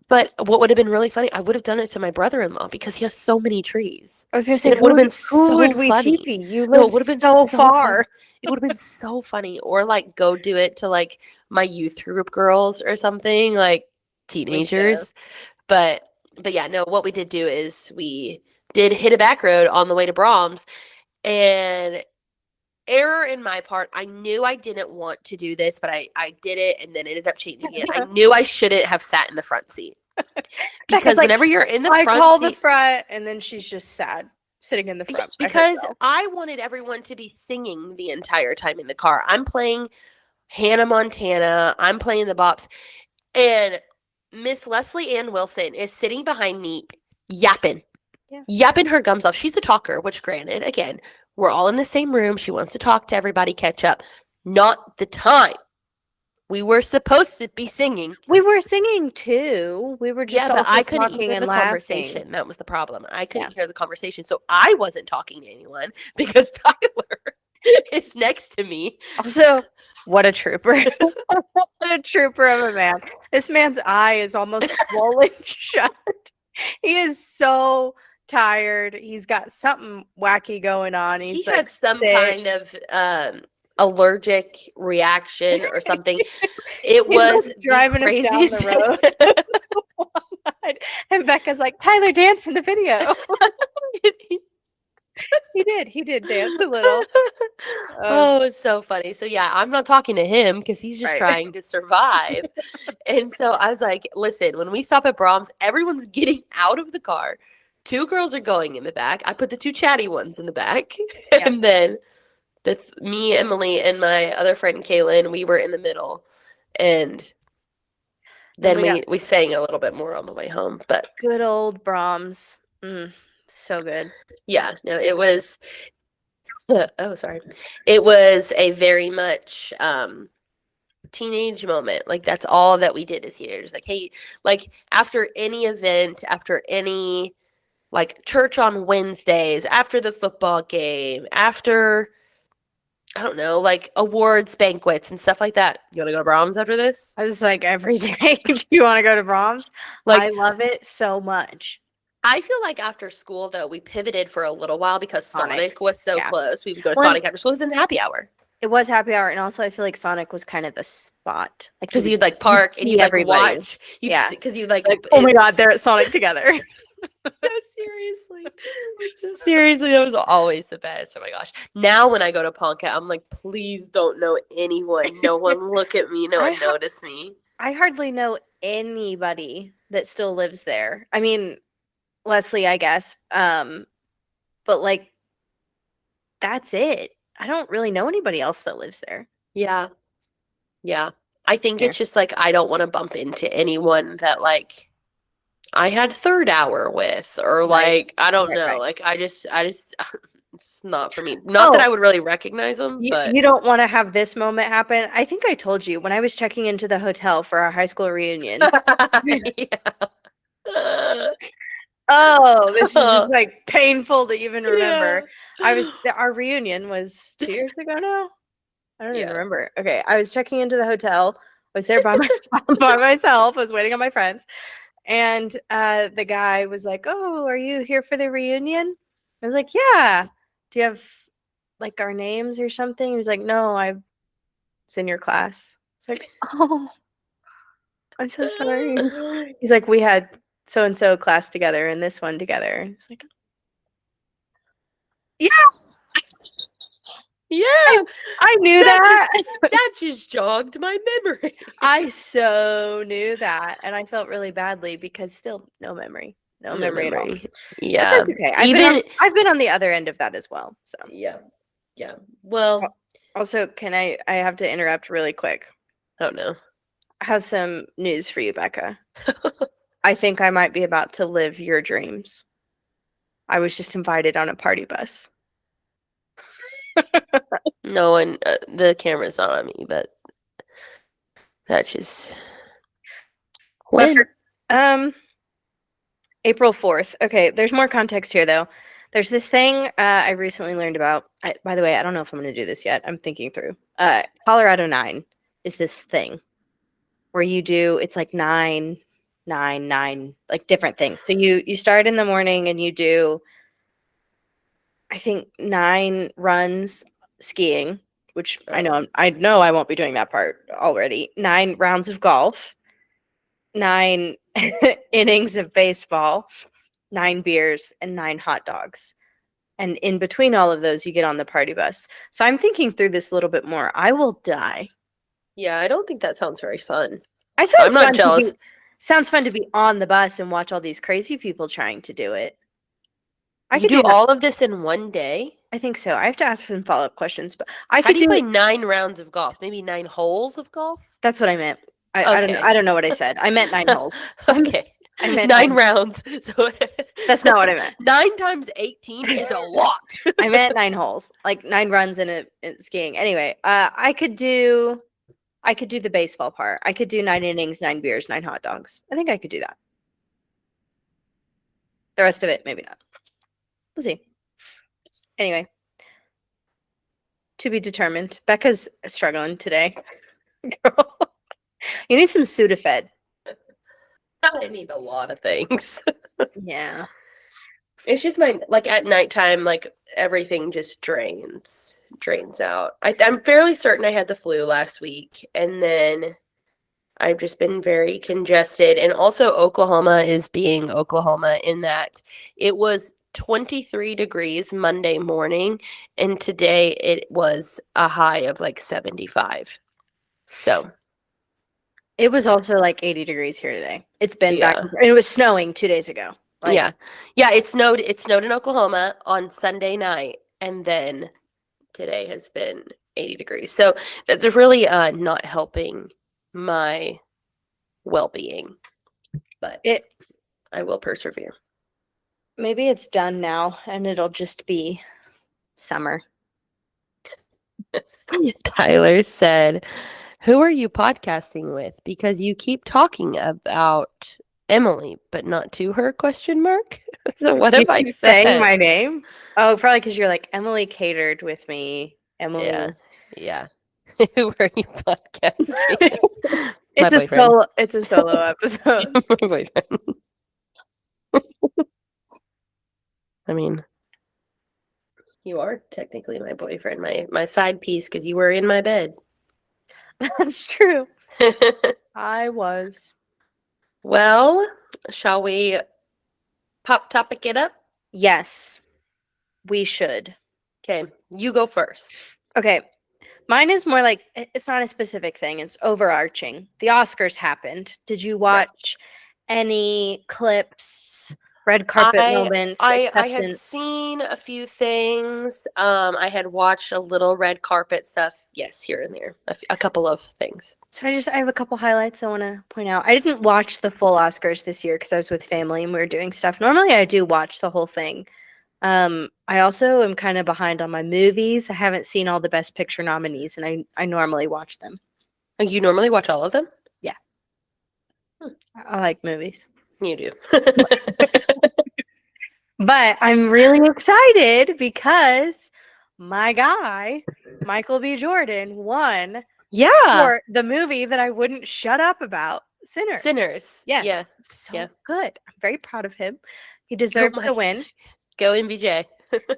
Speaker 1: But what would have been really funny, I would have done it to my brother-in-law because he has so many trees.
Speaker 2: I was gonna say,
Speaker 1: it would have been so
Speaker 2: would we
Speaker 1: funny.
Speaker 2: TP? You live so far.
Speaker 1: It would have been so funny. Or like go do it to like my youth group girls or something, like teenagers. But yeah, no, what we did do is we did hit a back road on the way to Brahms, and error in my part. I knew I didn't want to do this, but I did it and then ended up changing it. I knew I shouldn't have sat in the front seat. Because
Speaker 2: like,
Speaker 1: whenever you're in the
Speaker 2: I
Speaker 1: front
Speaker 2: call the
Speaker 1: seat,
Speaker 2: front, and then she's just sad sitting in the front by
Speaker 1: because
Speaker 2: herself.
Speaker 1: I wanted everyone to be singing the entire time in the car. I'm playing Hannah Montana. I'm playing the bops. And Miss Leslie Ann Wilson is sitting behind me yapping.
Speaker 2: Yeah.
Speaker 1: Yapping her gums off. She's a talker, which granted, again, we're all in the same room. She wants to talk to everybody, catch up. Not the time. We were supposed to be singing.
Speaker 2: We were singing too. We were just
Speaker 1: but
Speaker 2: also
Speaker 1: I couldn't
Speaker 2: talking
Speaker 1: hear
Speaker 2: and
Speaker 1: the
Speaker 2: laughing.
Speaker 1: conversation. That was the problem. I couldn't hear the conversation. So I wasn't talking to anyone because Tyler is next to me.
Speaker 2: Also, what a trooper. What a trooper of a man. This man's eye is almost swollen shut. He is so tired. He's got something wacky going on. He's
Speaker 1: He
Speaker 2: like
Speaker 1: had some
Speaker 2: sick.
Speaker 1: kind of allergic reaction or something. It
Speaker 2: He
Speaker 1: was
Speaker 2: driving
Speaker 1: the
Speaker 2: us down
Speaker 1: craziest.
Speaker 2: the road. And Becca's like, Tyler danced in the video. He did dance a little.
Speaker 1: Oh, it's so funny. So yeah, I'm not talking to him because he's just
Speaker 2: Right.
Speaker 1: trying to survive. And so I was like, listen, when we stop at Brahms, everyone's getting out of the car. 2 girls are going in the back. I put the 2 chatty ones in the back.
Speaker 2: Yep.
Speaker 1: And then me, Emily, and my other friend Kaylin, we were in the middle. And then we sang a little bit more on the way home. But
Speaker 2: good old Brahms. So good.
Speaker 1: yeah, no, it was oh, sorry. It was a very much teenage moment. Like, that's all that we did as teenagers. Like, hey, like, after any event, after any, like, church on Wednesdays, after the football game, after, I don't know, like, awards banquets and stuff like that. You want to go to Brahms after this?
Speaker 2: I was like, every day, do you want to go to Brahms?
Speaker 1: Like,
Speaker 2: I love it so much.
Speaker 1: I feel like after school, though, we pivoted for a little while because Sonic was so close. We would go to Sonic after school. It was in the happy hour.
Speaker 2: It was happy hour, and also I feel like Sonic was kind of the spot. Like,
Speaker 1: because you'd like park and you'd like
Speaker 2: everybody.
Speaker 1: watch.
Speaker 2: Yeah.
Speaker 1: Because you'd like,
Speaker 2: oh my God, they're at Sonic together.
Speaker 1: Yeah, seriously. Seriously, that was always the best. Oh my gosh. Now when I go to Ponca, I'm like, please don't know anyone. No one look at me. No one notice me.
Speaker 2: I hardly know anybody that still lives there. I mean, Leslie, I guess. But like, that's it. I don't really know anybody else that lives there.
Speaker 1: Yeah. Yeah. I think it's just like, I don't want to bump into anyone that like I had third hour with, or like, I don't know. Like, I just, it's not for me. Not that I would really recognize them, but.
Speaker 2: You don't want to have this moment happen. I think I told you when I was checking into the hotel for our high school reunion. Oh, this is just like painful to even remember. Our reunion was 2 years ago now. I don't even remember. Okay, I was checking into the hotel. I was there by myself. I was waiting on my friends. And the guy was like, "Oh, are you here for the reunion?" I was like, "Yeah. Do you have like our names or something?" He was like, "No, I was in your class." It's like, "Oh, I'm so sorry." He's like, "We had so and so class together and this one together." It's like, yeah.
Speaker 1: Yeah,
Speaker 2: I knew that.
Speaker 1: That just jogged my memory.
Speaker 2: I so knew that, and I felt really badly because still no memory at all.
Speaker 1: Yeah,
Speaker 2: but that's okay. I've been on the other end of that as well. So
Speaker 1: yeah. Well,
Speaker 2: also, can I have to interrupt really quick?
Speaker 1: Oh no.
Speaker 2: I have some news for you, Becca. I think I might be about to live your dreams. I was just invited on a party bus.
Speaker 1: No one, the camera's not on me, but that's just when.
Speaker 2: April 4th. Okay, there's more context here though. There's this thing I recently learned about. By the way, I don't know if I'm going to do this yet. I'm thinking through. Colorado 9 is this thing where you do, it's like 9, like different things. So you start in the morning and you do, I think 9 runs skiing, which I know I won't be doing that part already. 9 rounds of golf, 9 innings of baseball, 9 beers, and 9 hot dogs. And in between all of those, you get on the party bus. So I'm thinking through this a little bit more. I will die.
Speaker 1: Yeah, I don't think that sounds very fun.
Speaker 2: I
Speaker 1: I'm not jealous.
Speaker 2: sounds fun to be on the bus and watch all these crazy people trying to do it. I
Speaker 1: You
Speaker 2: could
Speaker 1: do
Speaker 2: do that.
Speaker 1: all of this in one day?
Speaker 2: I think so. I have to ask some follow-up questions, but I
Speaker 1: How
Speaker 2: could
Speaker 1: do you
Speaker 2: do
Speaker 1: play
Speaker 2: it.
Speaker 1: 9 rounds of golf? Maybe 9 holes of golf?
Speaker 2: That's what I meant. I don't know.
Speaker 1: Okay.
Speaker 2: I don't know what I said. I meant 9 holes.
Speaker 1: Okay.
Speaker 2: I meant
Speaker 1: 9
Speaker 2: 9.
Speaker 1: rounds. So
Speaker 2: That's not what I meant.
Speaker 1: 9 times 18 is a lot.
Speaker 2: I meant 9 holes, like 9 runs in skiing. Anyway, I could do the baseball part. I could do 9 innings, 9 beers, 9 hot dogs. I think I could do that. The rest of it, maybe not. We'll see. Anyway, to be determined. Becca's struggling today. Girl, you need some Sudafed.
Speaker 1: I need a lot of things.
Speaker 2: Yeah.
Speaker 1: It's just like at nighttime, like everything just drains out. I'm fairly certain I had the flu last week, and then I've just been very congested. And also, Oklahoma is being Oklahoma in that it was 23 degrees Monday morning, and today it was a high of like 75. So,
Speaker 2: It was also like 80 degrees here today. It's been back.
Speaker 1: yeah.
Speaker 2: And it was snowing 2 days ago. Like,
Speaker 1: Yeah. Yeah, it snowed in Oklahoma on Sunday night, and then today has been 80 degrees. So, that's really not helping my well-being. But I will persevere.
Speaker 2: maybe it's done now and it'll just be summer.
Speaker 1: Tyler said, "Who are you podcasting with? Because you keep talking about Emily, but not to her, question mark." So what
Speaker 2: You
Speaker 1: have I
Speaker 2: keep saying
Speaker 1: said?
Speaker 2: my name? Oh, probably because you're like, Emily catered with me. Emily.
Speaker 1: Yeah. Yeah. Who are you podcasting with? My
Speaker 2: It's a
Speaker 1: boyfriend.
Speaker 2: solo episode.
Speaker 1: My boyfriend. I mean, you are technically my boyfriend, my side piece, because you were in my bed.
Speaker 2: That's true. I was.
Speaker 1: Well, shall we pop topic it up?
Speaker 2: Yes, we should.
Speaker 1: Okay, you go first.
Speaker 2: Okay. Mine is more like it's not a specific thing, it's overarching. The Oscars happened. Did you watch any clips, red carpet moments,
Speaker 1: I had
Speaker 2: acceptance?
Speaker 1: seen a few things. I had watched a little red carpet stuff. Yes, here and there, a couple of things.
Speaker 2: So I have a couple highlights I want to point out. I didn't watch the full Oscars this year because I was with family and we were doing stuff. Normally I do watch the whole thing. I also am kind of behind on my movies. I haven't seen all the Best Picture nominees, and I normally watch them.
Speaker 1: You normally watch all of them?
Speaker 2: Yeah. I like movies.
Speaker 1: You do.
Speaker 2: But I'm really excited because my guy, Michael B. Jordan, won
Speaker 1: Yeah.
Speaker 2: for the movie that I wouldn't shut up about, Sinners.
Speaker 1: Sinners.
Speaker 2: Yes.
Speaker 1: Yeah.
Speaker 2: So
Speaker 1: Yeah.
Speaker 2: good. I'm very proud of him. He deserved the win.
Speaker 1: Go MBJ.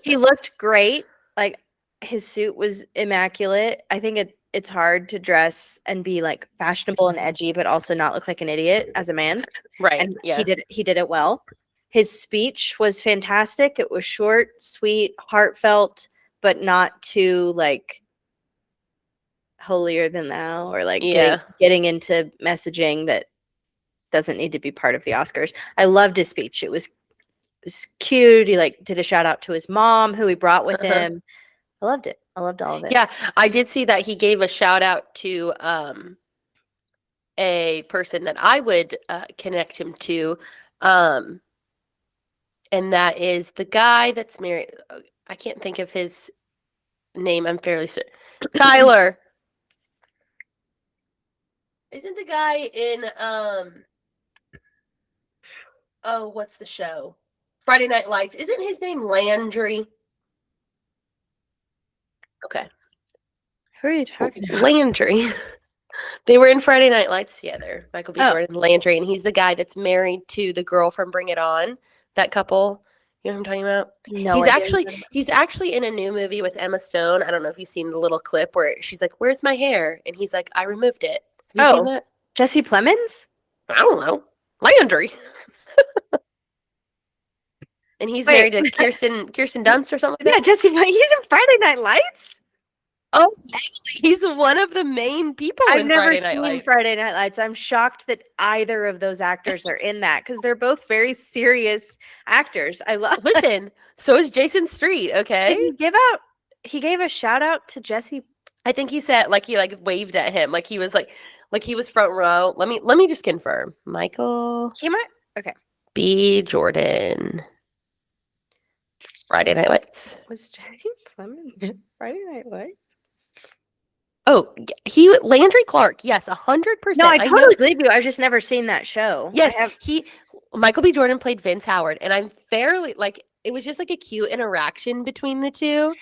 Speaker 2: He looked great. Like his suit was immaculate. I think it's hard to dress and be like fashionable and edgy, but also not look like an idiot as a man.
Speaker 1: Right.
Speaker 2: And
Speaker 1: Yeah.
Speaker 2: he did it well. His speech was fantastic. It was short, sweet, heartfelt, but not too like holier than thou or like getting into messaging that doesn't need to be part of the Oscars. I loved his speech. It was cute. He like did a shout out to his mom who he brought with him. I loved it. I loved all of it.
Speaker 1: Yeah, I did see that he gave a shout out to a person that I would connect him to, and that is the guy that's married. I can't think of his name. I'm fairly certain. Tyler. Isn't the guy in oh, what's the show? Friday Night Lights. Isn't his name Landry? Okay.
Speaker 2: Who are you talking about?
Speaker 1: Landry. They were in Friday Night Lights together. Michael B.
Speaker 2: Oh.
Speaker 1: Jordan and Landry, and he's the guy that's married to the girl from Bring It On. That couple. You know what I'm talking about?
Speaker 2: No,
Speaker 1: He's actually in a new movie with Emma Stone. I don't know if you've seen the little clip where she's like, "Where's my hair?" And he's like, "I removed it." Have you seen that?
Speaker 2: Jesse Plemons?
Speaker 1: I don't know. Landry. And he's
Speaker 2: Wait.
Speaker 1: married to Kirsten Dunst or something like
Speaker 2: Yeah,
Speaker 1: that.
Speaker 2: Jesse. He's in Friday Night Lights.
Speaker 1: Oh, he's one of the main people
Speaker 2: I've
Speaker 1: in
Speaker 2: never
Speaker 1: Friday Night
Speaker 2: seen
Speaker 1: Lights.
Speaker 2: Friday Night Lights. I'm shocked that either of those actors are in that because they're both very serious actors. I love.
Speaker 1: Listen, so is Jason Street, okay?
Speaker 2: Did he give out? He gave a shout out to Jesse.
Speaker 1: I think he said he waved at him like he was he was front row. Let me just confirm. Michael
Speaker 2: He might. Okay.
Speaker 1: B. Jordan. Friday Night Lights.
Speaker 2: Was Jesse Clement in Friday Night Lights?
Speaker 1: Oh, Landry Clark. Yes, 100%.
Speaker 2: No, I totally believe you. I've just never seen that show.
Speaker 1: Yes, Michael B. Jordan played Vince Howard, and I'm fairly it was just a cute interaction between the two,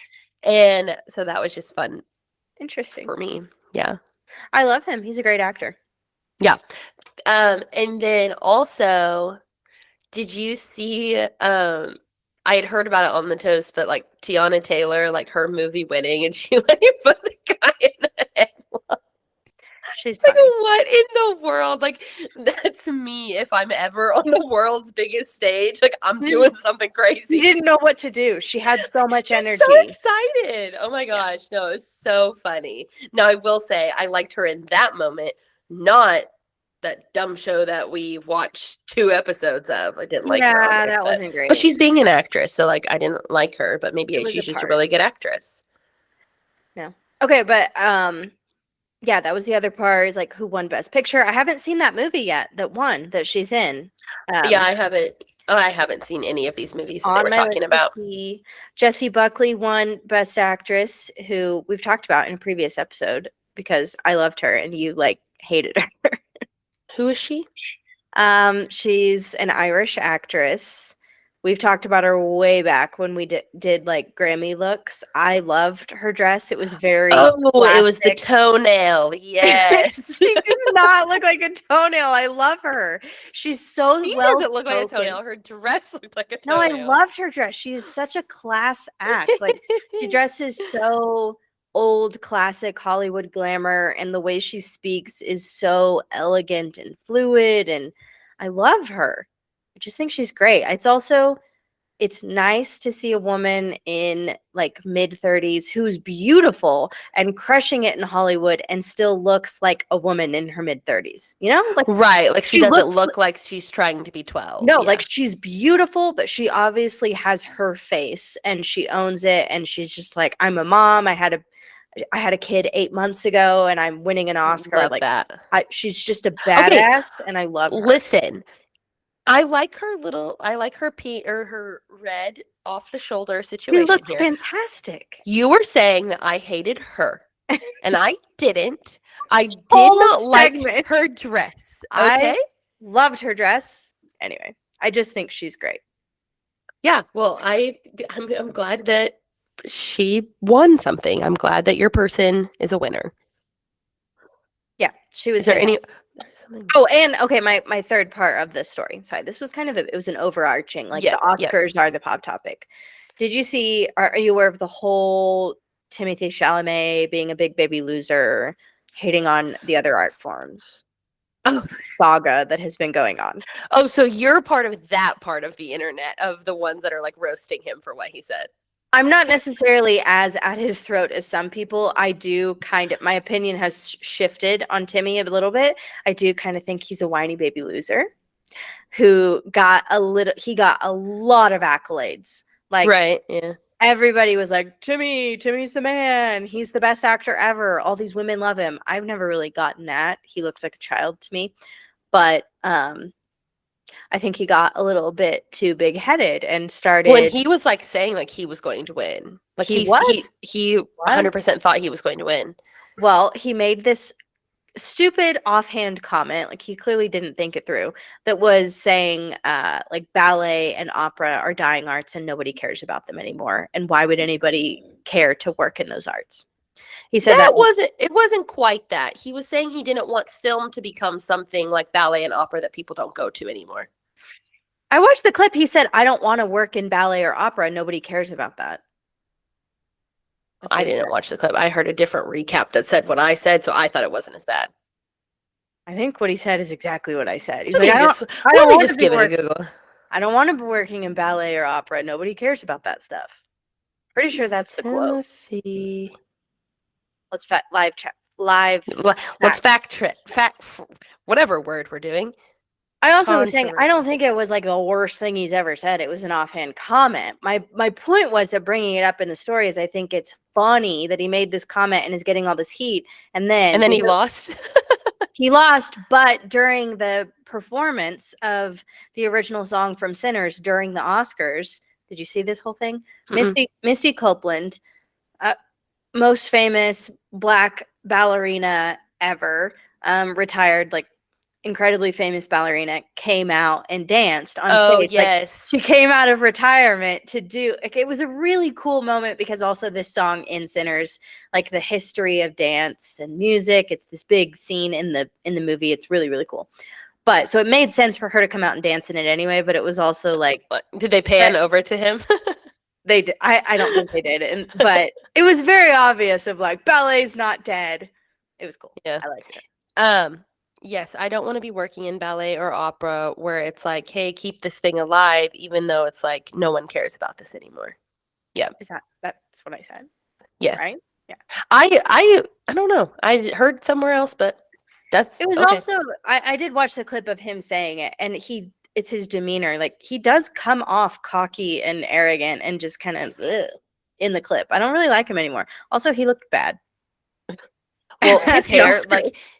Speaker 1: and so that was just fun.
Speaker 2: Interesting
Speaker 1: for me. Yeah,
Speaker 2: I love him. He's a great actor.
Speaker 1: Yeah, and then also, did you see? I had heard about it on the toast, but Tiana Taylor, her movie Winning, and she put the guy in the head.
Speaker 2: She's
Speaker 1: what in the world? That's me if I'm ever on the world's biggest stage. I'm doing something crazy.
Speaker 2: She didn't know what to do. She had so much energy.
Speaker 1: So excited. Oh my gosh. No, it was so funny. Now, I will say I liked her in that moment, not that dumb show that we watched 2 episodes of. I didn't like her on there,
Speaker 2: that wasn't great.
Speaker 1: But she's being an actress, so I didn't like her, but maybe she's just a really good actress.
Speaker 2: No. Okay, but yeah, that was the other part is who won Best Picture. I haven't seen that movie yet that she's in.
Speaker 1: Yeah, I haven't. I haven't seen any of these movies that they were talking about.
Speaker 2: Jessie Buckley won Best Actress, who we've talked about in a previous episode because I loved her and you hated her.
Speaker 1: Who is she?
Speaker 2: She's an Irish actress. We've talked about her way back when we did Grammy looks. I loved her dress. It was very
Speaker 1: it was the toenail. Yes.
Speaker 2: She does not look like a toenail. I love her. She's so
Speaker 1: she
Speaker 2: well
Speaker 1: doesn't look like a toenail. Her dress looks like a
Speaker 2: No,
Speaker 1: toenail.
Speaker 2: I loved her dress. She's such a class act. She dresses so old classic Hollywood glamour, and the way she speaks is so elegant and fluid, and I love her. I just think she's great. It's nice to see a woman in mid-30s who's beautiful and crushing it in Hollywood and still looks like a woman in her mid-30s.
Speaker 1: Right. She doesn't look like she's trying to be 12.
Speaker 2: No, she's beautiful, but she obviously has her face and she owns it. And she's just I'm a mom. I had a kid 8 months ago and I'm winning an Oscar.
Speaker 1: Love that.
Speaker 2: She's just a badass and I love her.
Speaker 1: Listen, I like her pink or her red off the shoulder situation.
Speaker 2: You look
Speaker 1: here.
Speaker 2: fantastic.
Speaker 1: You were saying that I hated her, and I didn't. I did not like her dress. Okay,
Speaker 2: I loved her dress. Anyway, I just think she's great.
Speaker 1: Yeah, well, I'm glad that she won something. I'm glad that your person is a winner.
Speaker 2: Yeah, she was.
Speaker 1: Is there any?
Speaker 2: Oh, and okay, my third part of this story. Sorry, this was kind of it was an overarching, the Oscars are the pop topic. Did you see? Are you aware of the whole Timothée Chalamet being a big baby loser, hating on the other art forms? Saga that has been going on.
Speaker 1: Oh, so you're part of that part of the internet of the ones that are roasting him for what he said.
Speaker 2: I'm not necessarily as at his throat as some people. I do my opinion has shifted on Timmy a little bit. I do kind of think he's a whiny baby loser who got a lot of accolades.
Speaker 1: Right, yeah.
Speaker 2: Everybody was like, Timmy's the man. He's the best actor ever. All these women love him. I've never really gotten that. He looks like a child to me. But I think he got a little bit too big-headed and started.
Speaker 1: When he was saying he was going to win, he 100% thought he was going to win.
Speaker 2: Well, he made this stupid offhand comment, he clearly didn't think it through. That was saying, ballet and opera are dying arts, and nobody cares about them anymore. And why would anybody care to work in those arts? He said
Speaker 1: it wasn't quite that. He was saying he didn't want film to become something like ballet and opera that people don't go to anymore.
Speaker 2: I watched the clip. He said, I don't want to work in ballet or opera. Nobody cares about that.
Speaker 1: I didn't watch the clip. I heard a different recap that said what I said, so I thought it wasn't as bad.
Speaker 2: I think what he said is exactly what I said. He's
Speaker 1: I don't want to give it a Google.
Speaker 2: I don't want to be working in ballet or opera. Nobody cares about that stuff. Pretty sure that's the quote.
Speaker 1: Timothy.
Speaker 2: Let's live chat. Live.
Speaker 1: Let's fact whatever word we're doing.
Speaker 2: I also was saying I don't
Speaker 1: Controversy.
Speaker 2: think it was like the worst thing he's ever said. It was an offhand comment. My point was that bringing it up in the story is I think it's funny that he made this comment and is getting all this heat, and then
Speaker 1: he lost.
Speaker 2: he lost. But during the performance of the original song from Sinners during the Oscars, did you see this whole thing? Misty Copeland, most famous Black ballerina ever, retired, like incredibly famous ballerina, came out and danced on stage.
Speaker 1: Yes.
Speaker 2: Like, she came out of retirement to do, like, it was a really cool moment because also this song in Sinners, like the history of dance and music, it's this big scene in the movie. It's really, really cool. But so it made sense for her to come out and dance in it anyway, but it was also like,
Speaker 1: did they pan over to him?
Speaker 2: They did. I don't think they did. But it was very obvious of like, ballet's not dead. It was cool.
Speaker 1: Yeah.
Speaker 2: I liked it.
Speaker 1: Yes, I don't want to be working in ballet or opera where it's like, hey, keep this thing alive, even though it's like no one cares about this anymore. Yeah.
Speaker 2: That's what I said?
Speaker 1: Yeah.
Speaker 2: Right? Yeah.
Speaker 1: I don't know. I heard somewhere else, but
Speaker 2: it was
Speaker 1: okay.
Speaker 2: Also, I did watch the clip of him saying it, and it's his demeanor. Like, he does come off cocky and arrogant and just kind of in the clip. I don't really like him anymore. Also, he looked bad.
Speaker 1: Well,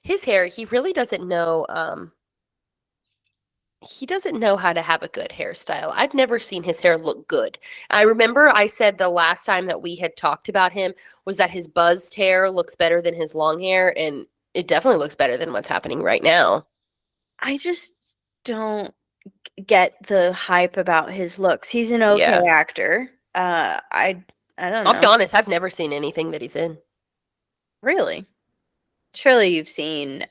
Speaker 1: his hair, he really doesn't know. He doesn't know how to have a good hairstyle. I've never seen his hair look good. I remember I said the last time that we had talked about him was that his buzzed hair looks better than his long hair, and it definitely looks better than what's happening right now.
Speaker 2: I just don't get the hype about his looks. He's an okay actor. I don't know.
Speaker 1: I'll be honest, I've never seen anything that he's in.
Speaker 2: Really? Surely you've seen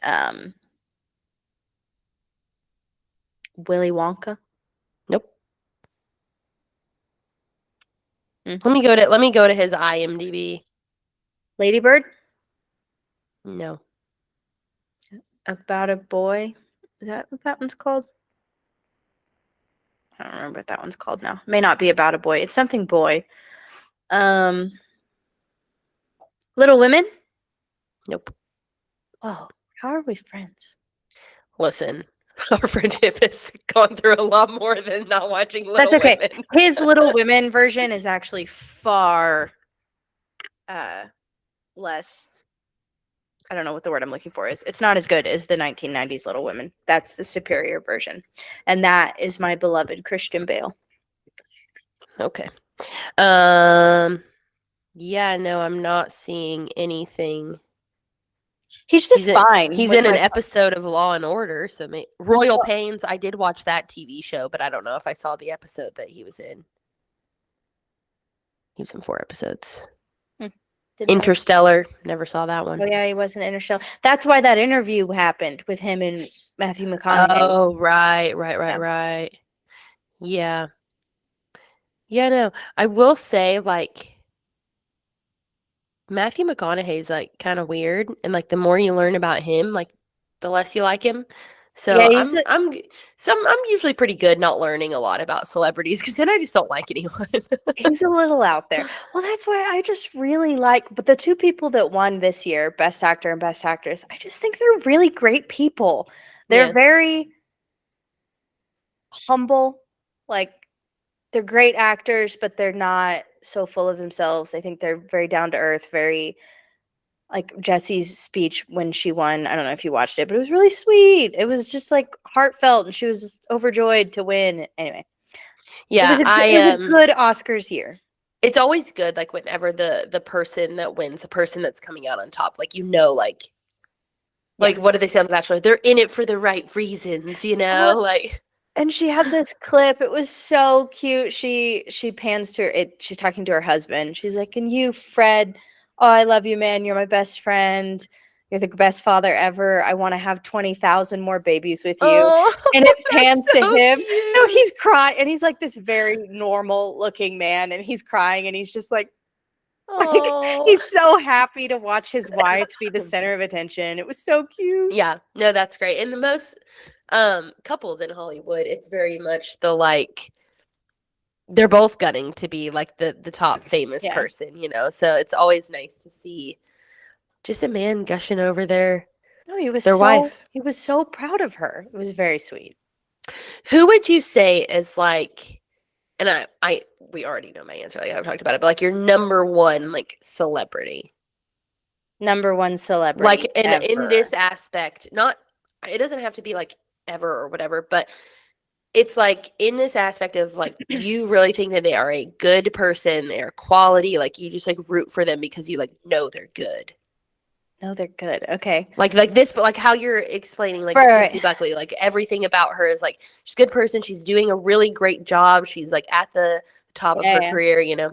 Speaker 2: Willy Wonka?
Speaker 1: Nope. Let me go to his IMDb.
Speaker 2: Lady Bird?
Speaker 1: No.
Speaker 2: About a Boy? Is that what that one's called? I don't remember what that one's called now. May not be About a Boy. It's something boy. Little Women?
Speaker 1: Nope.
Speaker 2: Oh, how are we friends?
Speaker 1: Listen, our friendship has gone through a lot more than not watching Little
Speaker 2: That's okay.
Speaker 1: Women.
Speaker 2: His Little Women version is actually far less, I don't know what the word I'm looking for is. It's not as good as the 1990s Little Women. That's the superior version. And that is my beloved Christian Bale.
Speaker 1: Okay. Yeah, no, I'm not seeing anything.
Speaker 2: He's just fine.
Speaker 1: He's in an episode of Law and Order. So Royal Pains. I did watch that TV show, but I don't know if I saw the episode that he was in. He was in 4 episodes. Interstellar. Never saw that one.
Speaker 2: Oh yeah, he was in Interstellar. That's why that interview happened with him and Matthew McConaughey.
Speaker 1: Oh, right. Yeah. Yeah, no. I will say, like, Matthew McConaughey's like kind of weird, and like the more you learn about him, like the less you like him. So yeah, I'm usually pretty good not learning a lot about celebrities because then I just don't like anyone.
Speaker 2: He's a little out there. Well, that's why I just really like. But the 2 people that won this year, Best Actor and Best Actress, I just think they're really great people. They're very humble, like. They're great actors, but they're not so full of themselves. I think they're very down to earth, very, like Jessie's speech when she won. I don't know if you watched it, but it was really sweet. It was just like heartfelt, and she was overjoyed to win. Anyway,
Speaker 1: yeah,
Speaker 2: it was a good Oscars year.
Speaker 1: It's always good, like whenever the person that wins, the person that's coming out on top, like like what do they say on The Bachelor? They're in it for the right reasons, like.
Speaker 2: And she had this clip. It was so cute. She pans to her. She's talking to her husband. She's like, "And you, Fred? Oh, I love you, man. You're my best friend. You're the best father ever. I want to have 20,000 more babies with you."
Speaker 1: Oh,
Speaker 2: and it pans to him.
Speaker 1: Cute.
Speaker 2: No, he's crying, and he's like this very normal looking man, and he's crying, and he's just like he's so happy to watch his wife be the center of attention. It was so cute.
Speaker 1: Yeah, no, that's great. And couples in Hollywood, it's very much the like they're both gunning to be like the top famous
Speaker 2: Yeah.
Speaker 1: person, So it's always nice to see just a man gushing over
Speaker 2: No,
Speaker 1: their wife.
Speaker 2: he was so proud of her. It was very sweet.
Speaker 1: Who would you say is like, and I we already know my answer, like I've talked about it, but like your number one like celebrity,
Speaker 2: Number one
Speaker 1: like
Speaker 2: celebrity
Speaker 1: in
Speaker 2: ever.
Speaker 1: this aspect, not it doesn't have to be like ever or whatever, but it's like in this aspect of like you really think that they are a good person, they're quality, like you just like root for them because you like know they're good.
Speaker 2: No, they're good. Okay.
Speaker 1: Like this, but like how you're explaining like
Speaker 2: Right.
Speaker 1: Jessie Buckley, like everything about her is like she's a good person, she's doing a really great job, she's like at the top of
Speaker 2: Yeah,
Speaker 1: her
Speaker 2: yeah.
Speaker 1: career.
Speaker 2: Yeah.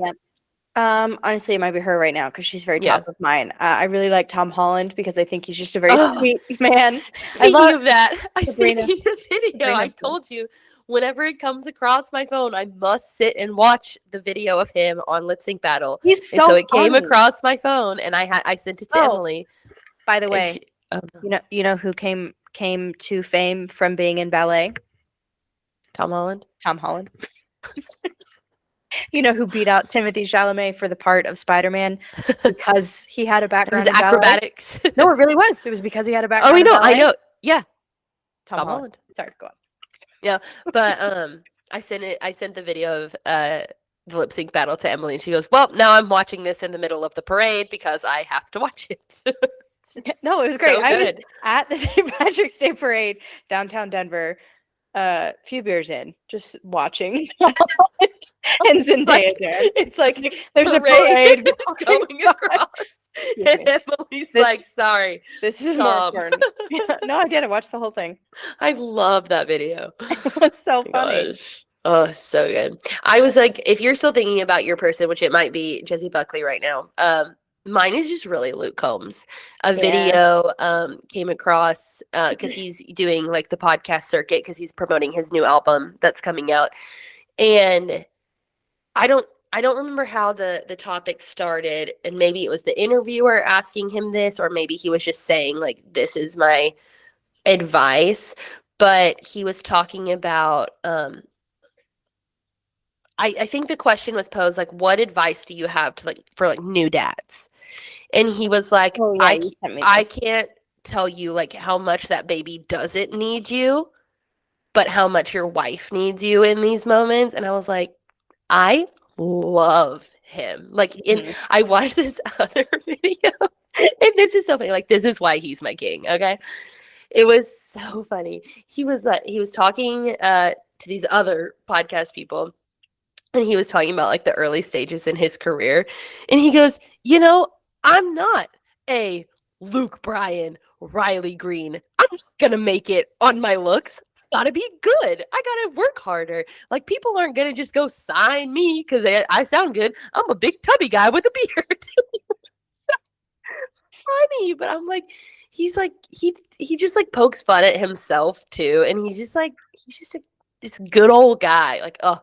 Speaker 2: Honestly, it might be her right now because she's very
Speaker 1: Yeah.
Speaker 2: top of mind. I really like Tom Holland because I think he's just a very
Speaker 1: Oh,
Speaker 2: sweet man. I
Speaker 1: speaking
Speaker 2: love
Speaker 1: of that, I sent
Speaker 2: Sabrina.
Speaker 1: you the video. I
Speaker 2: Sabrina too.
Speaker 1: told you whenever it comes across my phone, I must sit and watch the video of him on Lip Sync Battle.
Speaker 2: He's
Speaker 1: And so
Speaker 2: so
Speaker 1: it came
Speaker 2: funny.
Speaker 1: across my phone, and I sent it to
Speaker 2: Oh,
Speaker 1: Emily,
Speaker 2: by the
Speaker 1: and
Speaker 2: way,
Speaker 1: she. Oh, no.
Speaker 2: you know who came to fame from being in ballet?
Speaker 1: Tom Holland.
Speaker 2: Tom Holland. You know who beat out Timothy Chalamet for the part of Spider-Man because he had a
Speaker 1: It was
Speaker 2: background in ballet?
Speaker 1: acrobatics.
Speaker 2: No, it really was. It was because he had a
Speaker 1: Oh,
Speaker 2: background
Speaker 1: we
Speaker 2: in
Speaker 1: know. I
Speaker 2: ballet.
Speaker 1: know. Yeah,
Speaker 2: Tom
Speaker 1: Tom
Speaker 2: Holland.
Speaker 1: Holland.
Speaker 2: Sorry, go on.
Speaker 1: Yeah, but I sent the video of the lip sync battle to Emily, and she goes, "Well, now I'm watching this in the middle of the parade because I have to watch it." It's
Speaker 2: No, it was great.
Speaker 1: so
Speaker 2: I was
Speaker 1: good.
Speaker 2: at the St. Patrick's Day parade downtown Denver, few beers in, just watching. And Zendaya's there.
Speaker 1: It's like
Speaker 2: There's a
Speaker 1: parade
Speaker 2: parade
Speaker 1: is going across, and Emily's
Speaker 2: This-
Speaker 1: like, "Sorry,
Speaker 2: This is more
Speaker 1: stop."
Speaker 2: important. No, I did. I watched the whole thing.
Speaker 1: I love that video.
Speaker 2: It was so
Speaker 1: My
Speaker 2: funny.
Speaker 1: gosh. Oh, so good. I was like, if you're still thinking about your person, which it might be Jessie Buckley right now, mine is just really Luke Combs. A
Speaker 2: Yeah.
Speaker 1: video came across because he's doing like the podcast circuit because he's promoting his new album that's coming out. And I don't remember how the topic started, and maybe it was the interviewer asking him this, or maybe he was just saying like, this is my advice, but he was talking about I think the question was posed like, what advice do you have to like for like new dads? And he was like,
Speaker 2: Oh yeah, you sent me
Speaker 1: I
Speaker 2: this.
Speaker 1: can't tell you like how much that baby doesn't need you, but how much your wife needs you in these moments. And I was like, I love him. Like
Speaker 2: Mhm.
Speaker 1: I watched this other video, and this is so funny. Like this is why he's my king. Okay, it was so funny. He was talking to these other podcast people, and he was talking about like the early stages in his career, and he goes, I'm not a Luke Bryan, Riley Green. I'm just gonna make it on my looks. It's gotta be good. I gotta work harder. Like people aren't gonna just go sign me because I sound good. I'm a big tubby guy with a beard. So funny, but I'm like, he's like he just like pokes fun at himself too, and he's just like this good old guy. Like, oh,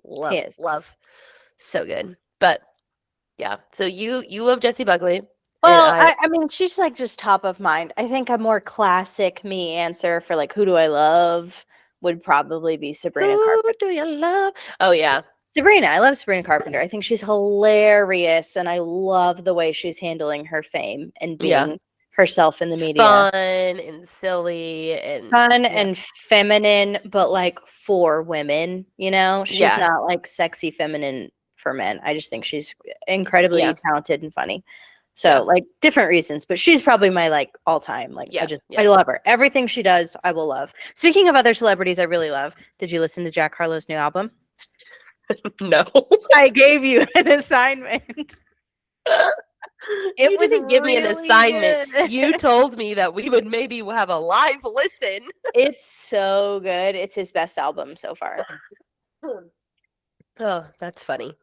Speaker 2: He
Speaker 1: love,
Speaker 2: is.
Speaker 1: love, so good. But yeah, so you love Jessie Buckley, and
Speaker 2: Well, I mean, she's like just top of mind. I think a more classic me answer for like who do I love would probably be Sabrina
Speaker 1: who
Speaker 2: Carpenter.
Speaker 1: do you love? Oh yeah,
Speaker 2: Sabrina, I love Sabrina Carpenter. I think she's hilarious, and I love the way she's handling her fame and
Speaker 1: yeah,
Speaker 2: being herself in the media.
Speaker 1: fun and silly and
Speaker 2: Fun
Speaker 1: yeah.
Speaker 2: and feminine, but like for women, she's
Speaker 1: Yeah.
Speaker 2: not like sexy feminine for men. I just think she's incredibly
Speaker 1: Yeah.
Speaker 2: talented and funny. So
Speaker 1: Yeah.
Speaker 2: like different reasons, but she's probably my like all time. Like
Speaker 1: Yeah,
Speaker 2: I love her. Everything she does, I will love. Speaking of other celebrities I really love, did you listen to Jack Harlow's new album?
Speaker 1: No.
Speaker 2: I gave you an assignment.
Speaker 1: You didn't give me an
Speaker 2: really
Speaker 1: assignment.
Speaker 2: good.
Speaker 1: You told me that we would maybe have a live listen.
Speaker 2: It's so good. It's his best album so far.
Speaker 1: Oh, that's funny.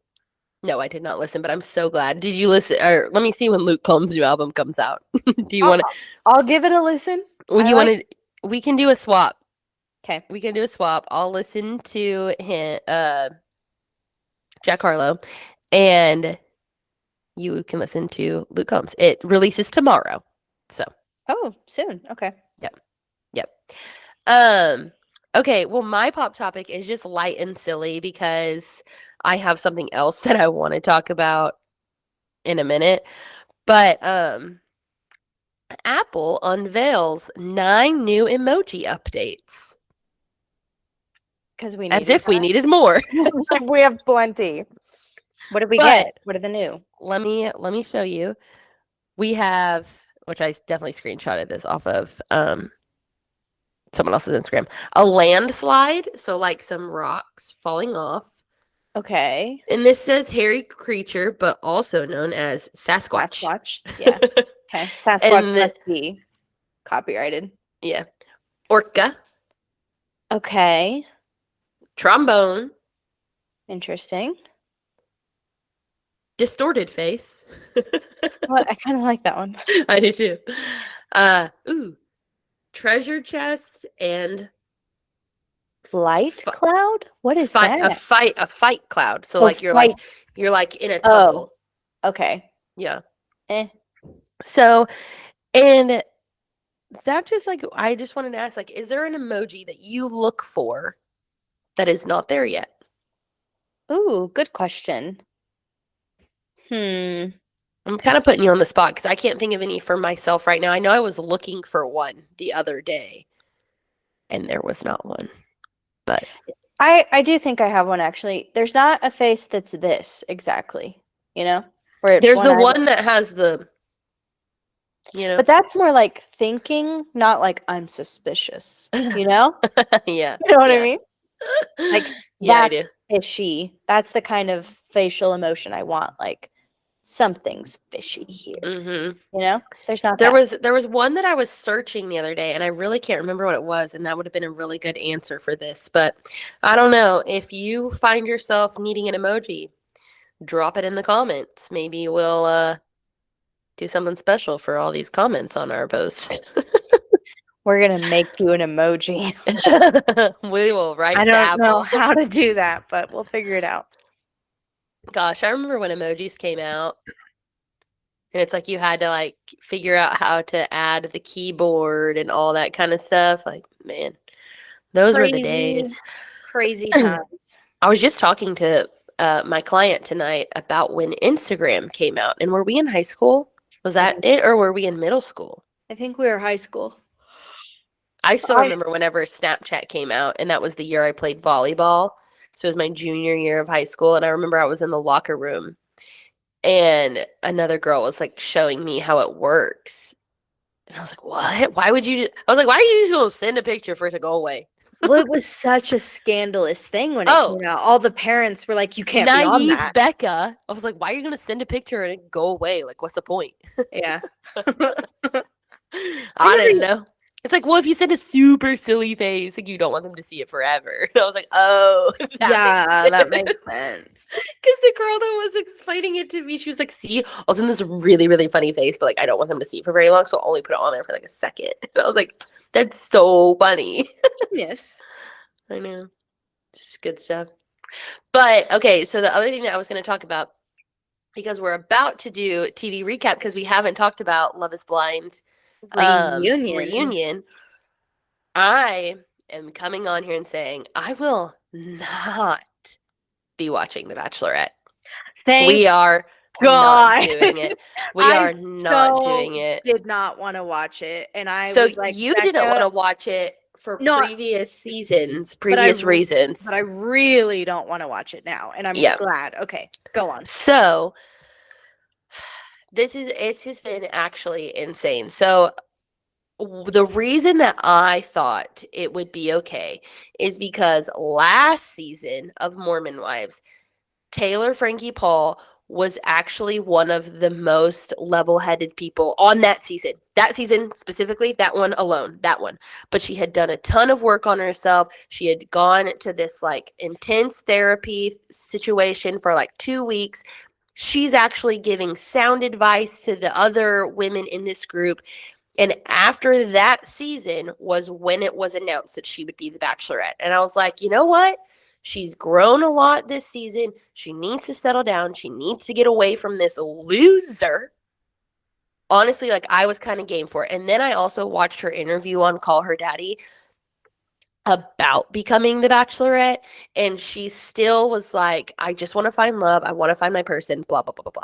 Speaker 1: No, I did not listen, but I'm so glad. Did you listen? Or let me see when Luke Combs' new album comes out. Do you want to?
Speaker 2: I'll give it a listen.
Speaker 1: Would you want to? We can do a swap.
Speaker 2: Okay.
Speaker 1: We can do a swap. I'll listen to him, Jack Harlow, and you can listen to Luke Combs. It releases tomorrow, so.
Speaker 2: Oh, soon. Okay.
Speaker 1: Yep. Okay, well, my pop topic is just light and silly because I have something else that I want to talk about in a minute. But Apple unveils 9 new emoji updates.
Speaker 2: Because we
Speaker 1: As
Speaker 2: needed
Speaker 1: if we needed more.
Speaker 2: that. We have plenty. What did we
Speaker 1: But
Speaker 2: get? What are the new?
Speaker 1: let me show you. We have, which I definitely screenshotted this off of someone else's Instagram, a landslide, so like some rocks falling off.
Speaker 2: Okay.
Speaker 1: And this says hairy creature, but also known as Sasquatch.
Speaker 2: Sasquatch. Yeah. Okay. Sasquatch
Speaker 1: And
Speaker 2: must be copyrighted.
Speaker 1: yeah, orca,
Speaker 2: Okay.
Speaker 1: trombone,
Speaker 2: Interesting.
Speaker 1: distorted face.
Speaker 2: What? I kind of like that one.
Speaker 1: I do too. Ooh, treasure chest and
Speaker 2: Light cloud? What is
Speaker 1: fight
Speaker 2: that?
Speaker 1: a fight cloud. So
Speaker 2: Oh,
Speaker 1: like you're like in a tussle.
Speaker 2: Okay.
Speaker 1: Yeah.
Speaker 2: Eh.
Speaker 1: So and that just like I just wanted to ask, like, is there an emoji that you look for that is not there yet?
Speaker 2: Ooh, good question. Hmm.
Speaker 1: I'm kind of putting you on the spot because I can't think of any for myself right now. I know I was looking for one the other day, and there was not one. But
Speaker 2: I do think I have one actually. There's not a face that's this exactly, you know? Where
Speaker 1: there's the
Speaker 2: eye-
Speaker 1: one that has the,
Speaker 2: But that's more like thinking, not like I'm suspicious, you know?
Speaker 1: yeah,
Speaker 2: You know what I
Speaker 1: yeah,
Speaker 2: mean? Like
Speaker 1: yeah, I
Speaker 2: that's
Speaker 1: do.
Speaker 2: fishy. That's the kind of facial emotion I want. Like something's fishy here.
Speaker 1: Mm-hmm.
Speaker 2: You know? There's not
Speaker 1: There
Speaker 2: that.
Speaker 1: was one that I was searching the other day, and I really can't remember what it was, and that would have been a really good answer for this. But I don't know if you find yourself needing an emoji, drop it in the comments. Maybe we'll do something special for all these comments on our post.
Speaker 2: We're gonna make you an emoji.
Speaker 1: We will write
Speaker 2: I
Speaker 1: to
Speaker 2: don't know
Speaker 1: Apple.
Speaker 2: how to do that, but we'll figure it out.
Speaker 1: Gosh, I remember when emojis came out, and it's like you had to like figure out how to add the keyboard and all that kind of stuff. Like, man, those were the days.
Speaker 2: Crazy times.
Speaker 1: I was just talking to my client tonight about when Instagram came out, and were we in high school? Was that it, or were we in middle school?
Speaker 2: I think we were high school.
Speaker 1: I still remember whenever Snapchat came out, and that was the year I played volleyball. So it was my junior year of high school, and I remember I was in the locker room, and another girl was like showing me how it works. And I was like, what? Why would you I was like, why are you just going to send a picture for it to go away?
Speaker 2: Well, it was such a scandalous thing when it came out. All the parents were like, "You can't be on
Speaker 1: Naive
Speaker 2: that."
Speaker 1: Becca. I was like, why are you going to send a picture and it go away? Like, what's the point?
Speaker 2: Yeah.
Speaker 1: I didn't know. It's like, well, if you send a super silly face, like you don't want them to see it forever. And I was like, oh,
Speaker 2: that makes sense.
Speaker 1: Because the girl that was explaining it to me, she was like, see, I'll send this really, really funny face, but like I don't want them to see it for very long, so I'll only put it on there for like a second. And I was like, that's so funny.
Speaker 2: Yes.
Speaker 1: I know. Just good stuff. But okay, so the other thing that I was going to talk about, because we're about to do TV recap because we haven't talked about Love is Blind reunion. I am coming on here and saying I will not be watching The Bachelorette. We are not doing it. We are not doing it.
Speaker 2: Did not want to watch it, and I
Speaker 1: So
Speaker 2: was like,
Speaker 1: you didn't want to watch it for previous seasons, previous reasons.
Speaker 2: But I really don't want to watch it now, and I'm glad. Okay, go on.
Speaker 1: So it's just been actually insane. So the reason that I thought it would be okay is because last season of Mormon Wives, Taylor Frankie Paul was actually one of the most level-headed people on that season. That season specifically, that one alone, that one. But she had done a ton of work on herself. She had gone to this like intense therapy situation for like 2 weeks. She's actually giving sound advice to the other women in this group. And after that season was when it was announced that she would be the Bachelorette. And I was like, you know what? She's grown a lot this season. She needs to settle down. She needs to get away from this loser. Honestly, like I was kind of game for it. And then I also watched her interview on Call Her Daddy. about becoming the Bachelorette, and she still was like, I just want to find love. I want to find my person, blah, blah, blah, blah, blah.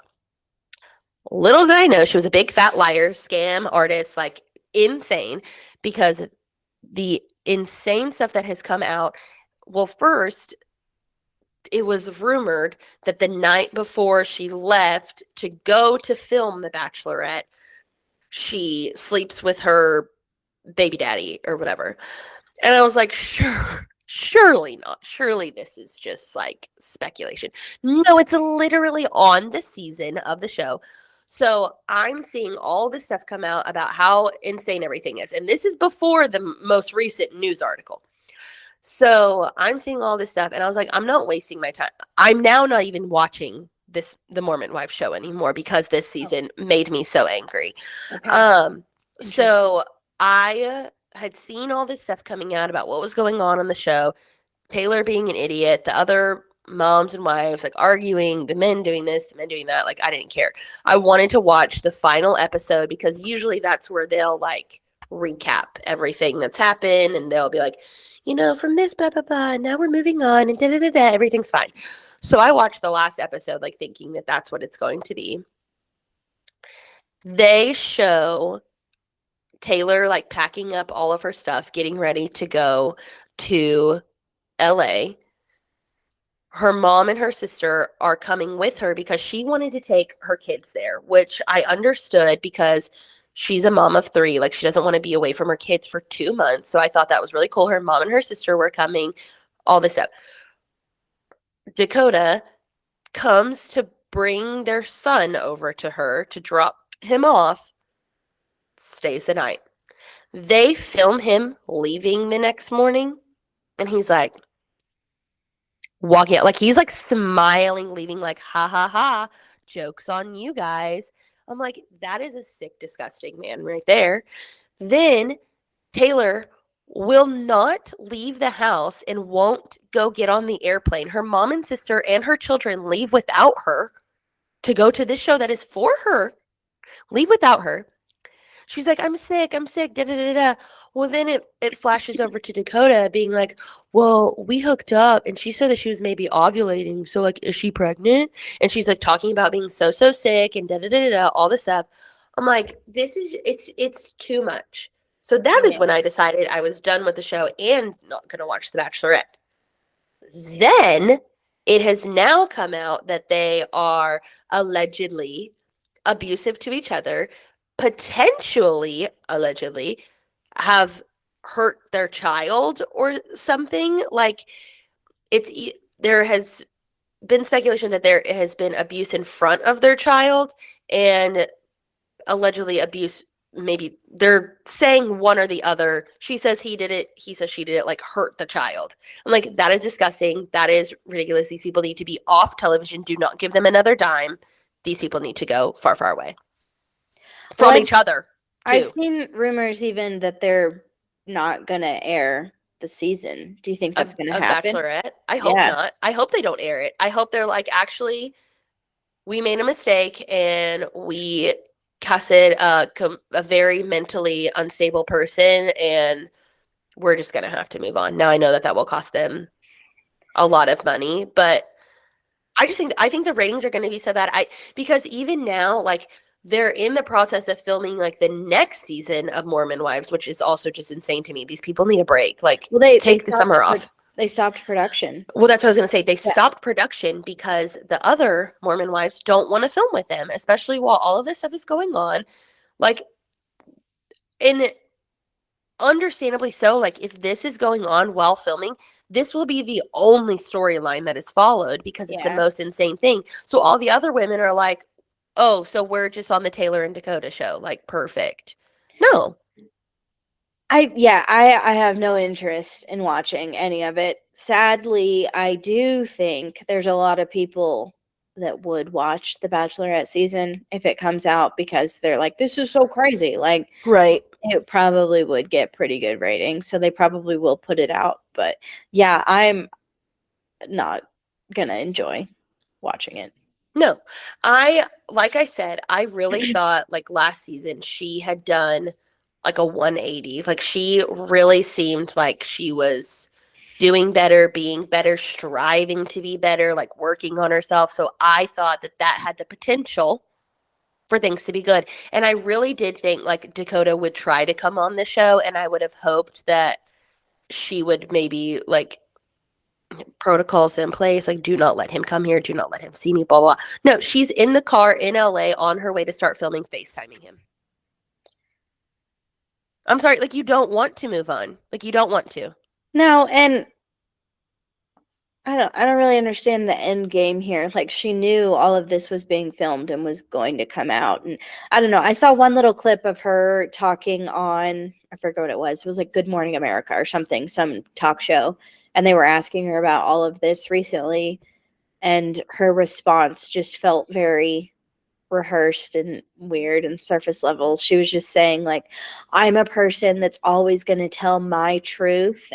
Speaker 1: Little did I know she was a big fat liar, scam artist, like insane, because the insane stuff that has come out. Well, first, it was rumored that the night before she left to go to film The Bachelorette, she sleeps with her baby daddy or whatever. And I was like, sure, surely not. Surely this is just like speculation. No, it's literally on the season of the show. So I'm seeing all this stuff come out about how insane everything is. And this is before the most recent news article. So I'm seeing all this stuff, and I was like, I'm not wasting my time. I'm now not even watching the Mormon Wife show anymore because this season made me so angry.
Speaker 2: Okay.
Speaker 1: So I had seen all this stuff coming out about what was going on the show, Taylor being an idiot, the other moms and wives like arguing, the men doing this, the men doing that. Like, I didn't care. I wanted to watch the final episode because usually that's where they'll like recap everything that's happened, and they'll be like, from this blah blah blah, and now we're moving on, and da da da da, everything's fine. So I watched the last episode, like thinking that that's what it's going to be. They show Taylor like packing up all of her stuff, getting ready to go to LA. Her mom and her sister are coming with her because she wanted to take her kids there, which I understood because she's a mom of 3. Like, she doesn't want to be away from her kids for 2 months. So I thought that was really cool. Her mom and her sister were coming, all this stuff. Dakota comes to bring their son over to her to drop him off, stays the night. They film him leaving the next morning, and he's like walking out, like he's like smiling, leaving, like, ha ha ha, joke's on you guys. I'm like, that is a sick, disgusting man right there. Then Taylor will not leave the house and won't go get on the airplane. Her mom and sister and her children leave without her to go to this show that is for her. Leave without her. She's like, I'm sick, da da da da. Well, then it flashes over to Dakota being like, well, we hooked up, and she said that she was maybe ovulating. So, like, is she pregnant? And she's like talking about being so sick and da da da da, all this stuff. I'm like, it's too much. So that is when I decided I was done with the show and not gonna watch The Bachelorette. Then it has now come out that they are allegedly abusive to each other, potentially, allegedly, have hurt their child or something. Like, there has been speculation that there has been abuse in front of their child, and allegedly abuse, maybe they're saying one or the other. She says he did it, he says she did it, like, hurt the child. I'm like, that is disgusting. That is ridiculous. These people need to be off television. Do not give them another dime. These people need to go far, far away from each other, too.
Speaker 2: I've seen rumors even that they're not gonna air the season. Do you think that's gonna happen?
Speaker 1: Bachelorette? I hope not. I hope they don't air it. I hope they're like, actually, we made a mistake and we casted a very mentally unstable person, and we're just gonna have to move on. Now I know that will cost them a lot of money, but I think the ratings are going to be so bad. Because even now, like, they're in the process of filming like the next season of Mormon Wives, which is also just insane to me. These people need a break. Like, well, take the summer off.
Speaker 2: They stopped production.
Speaker 1: Well, that's what I was going to say. They stopped production because the other Mormon wives don't want to film with them, especially while all of this stuff is going on. Like, and understandably so, like, if this is going on while filming, this will be the only storyline that is followed because it's the most insane thing. So all the other women are like, oh, so we're just on the Taylor and Dakota show. Like, perfect. No.
Speaker 2: I have no interest in watching any of it. Sadly, I do think there's a lot of people that would watch the Bachelorette season if it comes out because they're like, this is so crazy. Like,
Speaker 1: right.
Speaker 2: It probably would get pretty good ratings, so they probably will put it out. But yeah, I'm not gonna enjoy watching it.
Speaker 1: No, like I said, I really thought like last season she had done like a 180. Like she really seemed like she was doing better, being better, striving to be better, like working on herself. So I thought that that had the potential for things to be good. And I really did think like Dakota would try to come on the show, and I would have hoped that she would maybe like protocols in place, like do not let him come here, do not let him see me, blah blah. No, she's in the car in LA on her way to start filming FaceTiming him. I'm sorry, like you don't want to move on. Like you don't want to.
Speaker 2: No, and I don't really understand the end game here. Like she knew all of this was being filmed and was going to come out. And I don't know. I saw one little clip of her talking on, I forget what it was. It was like Good Morning America or something, some talk show. And they were asking her about all of this recently. And her response just felt very rehearsed and weird and surface level. She was just saying like, I'm a person that's always going to tell my truth.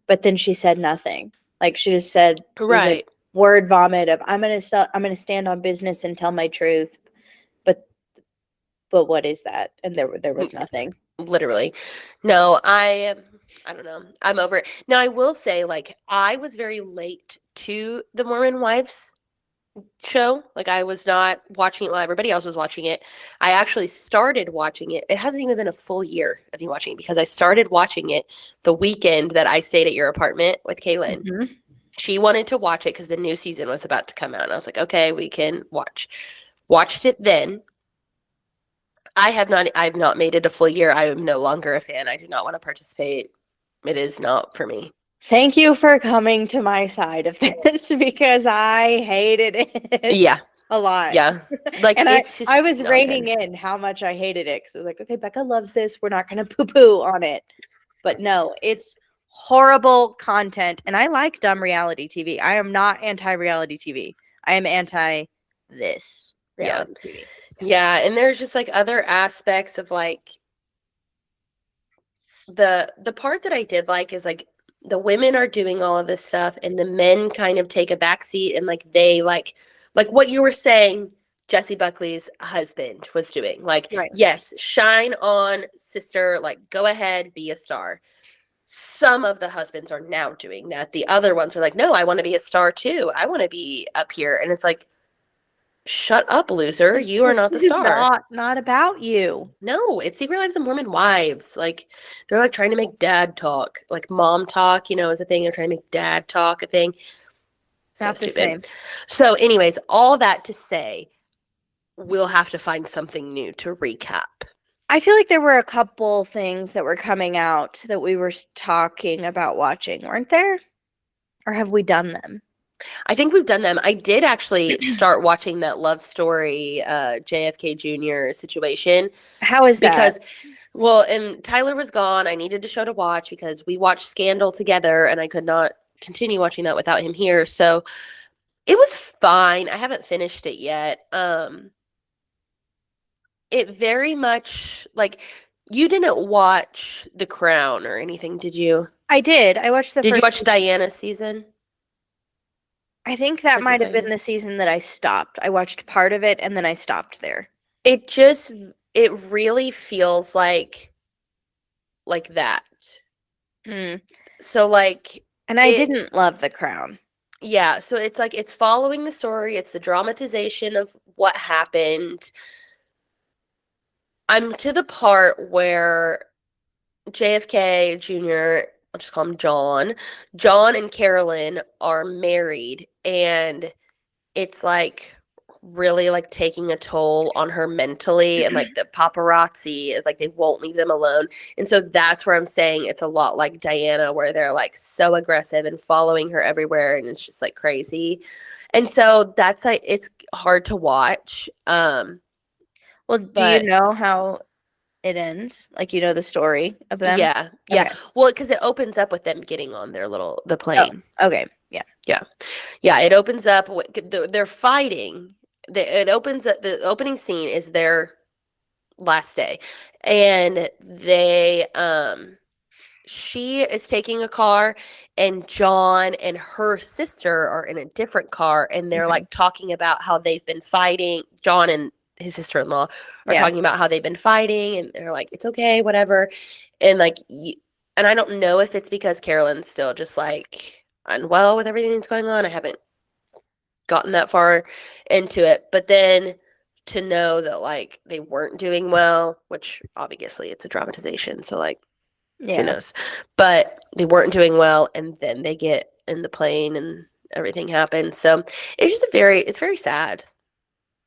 Speaker 2: But then she said nothing. Like she just said, it was a
Speaker 1: Right.
Speaker 2: word vomit of I'm going to stand on business and tell my truth. But what is that? And there was nothing.
Speaker 1: Literally. No, I don't know. I'm over it. Now I will say like I was very late to the Mormon Wives show. Like I was not watching it while everybody else was watching it. I actually started watching it. It hasn't even been a full year of me watching it because I started watching it the weekend that I stayed at your apartment with Kaylin.
Speaker 2: Mm-hmm.
Speaker 1: She wanted to watch it because the new season was about to come out. And I was like, okay, we can watch. Watched it then. I've not made it a full year. I am no longer a fan. I do not want to participate. It is not for me.
Speaker 2: Thank you for coming to my side of this because I hated it
Speaker 1: Yeah.
Speaker 2: a lot.
Speaker 1: Yeah. Like
Speaker 2: And
Speaker 1: it's just
Speaker 2: I was
Speaker 1: not
Speaker 2: reining
Speaker 1: good.
Speaker 2: in how much I hated it because I was like, okay, Becca loves this. We're not going to poo poo on it. But no, it's horrible content. And I like dumb reality TV. I am not anti reality TV. I am anti this
Speaker 1: Yeah.
Speaker 2: reality TV.
Speaker 1: Yeah. And there's just like other aspects of like the part that I did like is like the women are doing all of this stuff and the men kind of take a backseat and like they like what you were saying Jesse Buckley's husband was doing. Like,
Speaker 2: Right.
Speaker 1: yes, shine on, sister, like go ahead, be a star. Some of the husbands are now doing that. The other ones are like, no, I want to be a star too. I want to be up here. And it's like, shut up, loser. You are
Speaker 2: This
Speaker 1: not the
Speaker 2: is
Speaker 1: star.
Speaker 2: not about you.
Speaker 1: No, it's Secret Lives of Mormon Wives. Like they're like trying to make dad talk, like mom talk, is a thing. They're trying to make dad talk a thing. So
Speaker 2: Not the
Speaker 1: stupid.
Speaker 2: same.
Speaker 1: So, anyways, all that to say, we'll have to find something new to recap.
Speaker 2: I feel like there were a couple things that were coming out that we were talking about watching, weren't there? Or have we done them?
Speaker 1: I think we've done them. I did actually start watching that love story, JFK Jr. situation.
Speaker 2: How is
Speaker 1: because,
Speaker 2: that?
Speaker 1: well, and Tyler was gone. I needed a show to watch because we watched Scandal together and I could not continue watching that without him here. So it was fine. I haven't finished it yet. It very much like you didn't watch The Crown or anything, did you?
Speaker 2: I did. I watched the
Speaker 1: Did you
Speaker 2: first
Speaker 1: watch
Speaker 2: season.
Speaker 1: Diana's season?
Speaker 2: I think that
Speaker 1: Princess
Speaker 2: might have been
Speaker 1: Diana?
Speaker 2: the season that I stopped. I watched part of it and then I stopped there.
Speaker 1: It really feels like that.
Speaker 2: Mm.
Speaker 1: So like
Speaker 2: And I
Speaker 1: it
Speaker 2: didn't love The Crown.
Speaker 1: yeah, so it's like it's following the story, it's the dramatization of what happened. I'm to the part where JFK Jr., I'll just call him John. John and Carolyn are married, and it's like really like taking a toll on her mentally, and like the paparazzi, like they won't leave them alone. And so that's where I'm saying it's a lot like Diana, where they're like so aggressive and following her everywhere, and it's just like crazy. And so that's like it's hard to watch.
Speaker 2: Well, do you
Speaker 1: But
Speaker 2: know how it ends? Like you know the story of them?
Speaker 1: yeah,
Speaker 2: Okay.
Speaker 1: well, because it opens up with them getting on the
Speaker 2: Oh,
Speaker 1: plane.
Speaker 2: okay. Yeah.
Speaker 1: Yeah, it opens up with they're fighting. It opens up, the opening scene is their last day, and she is taking a car, and John and her sister are in a different car, and they're
Speaker 2: Mhm.
Speaker 1: like talking about how they've been fighting. John and his sister-in-law are
Speaker 2: Yeah.
Speaker 1: talking about how they've been fighting, and they're like, it's okay, whatever. And like, and I don't know if it's because Carolyn's still just like unwell with everything that's going on. I haven't gotten that far into it, but then to know that like they weren't doing well, which obviously it's a dramatization, so like who
Speaker 2: Yeah.
Speaker 1: knows, but they weren't doing well, and then they get in the plane and everything happens. So it's very sad.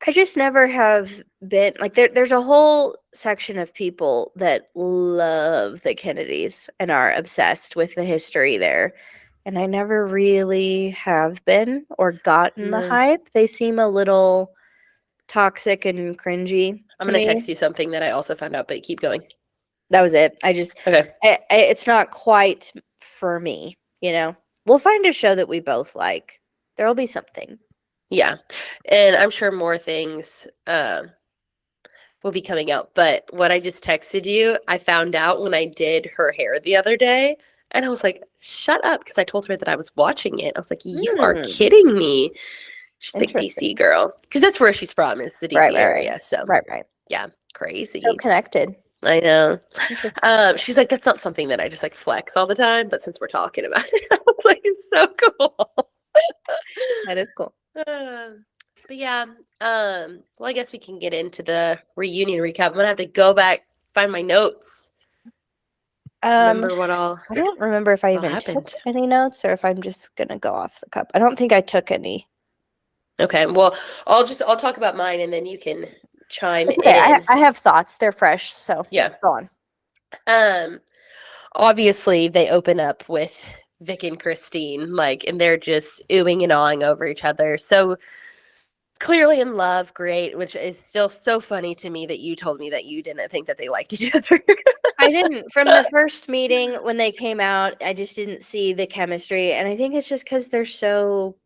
Speaker 2: I just never have been like there's a whole section of people that love the Kennedys and are obsessed with the history there. And I never really have been or gotten the
Speaker 1: No.
Speaker 2: hype. They seem a little toxic and cringy
Speaker 1: I'm
Speaker 2: to
Speaker 1: gonna
Speaker 2: me.
Speaker 1: text you something that I also found out, but keep going.
Speaker 2: That was it. I just
Speaker 1: Okay.
Speaker 2: it's not quite for me, you know. We'll find a show that we both like. There'll be something.
Speaker 1: Yeah. And I'm sure more things will be coming out. But what I just texted you, I found out when I did her hair the other day. And I was like, shut up. Because I told her that I was watching it. I was like, you are
Speaker 2: Hmm.
Speaker 1: kidding me. She's a big
Speaker 2: Interesting.
Speaker 1: DC girl. Because that's where she's from, is the
Speaker 2: Right,
Speaker 1: DC
Speaker 2: right, right.
Speaker 1: area. So,
Speaker 2: Right, right.
Speaker 1: yeah,
Speaker 2: So
Speaker 1: crazy.
Speaker 2: connected.
Speaker 1: I know.
Speaker 2: Interesting.
Speaker 1: She's like, that's not something that I just like flex all the time. But since we're talking about it, I was like, it's so cool.
Speaker 2: That is cool.
Speaker 1: But yeah, well, I guess we can get into the reunion recap. I'm gonna have to go back, find my notes,
Speaker 2: Um,
Speaker 1: remember
Speaker 2: I don't remember if I
Speaker 1: all
Speaker 2: even took
Speaker 1: happened.
Speaker 2: any notes or if I'm just gonna go off the cup. I don't think I took any.
Speaker 1: Okay, well, I'll talk about mine and then you can chime
Speaker 2: It's okay.
Speaker 1: in.
Speaker 2: I have thoughts. They're fresh, so
Speaker 1: Yeah.
Speaker 2: go on.
Speaker 1: Um, Obviously they open up with Vic and Christine, like, and they're just oohing and awing over each other. So clearly in love, great, which is still so funny to me that you told me that you didn't think that they liked each other.
Speaker 2: I didn't from the first meeting when they came out. I just didn't see the chemistry, and I think it's just because they're so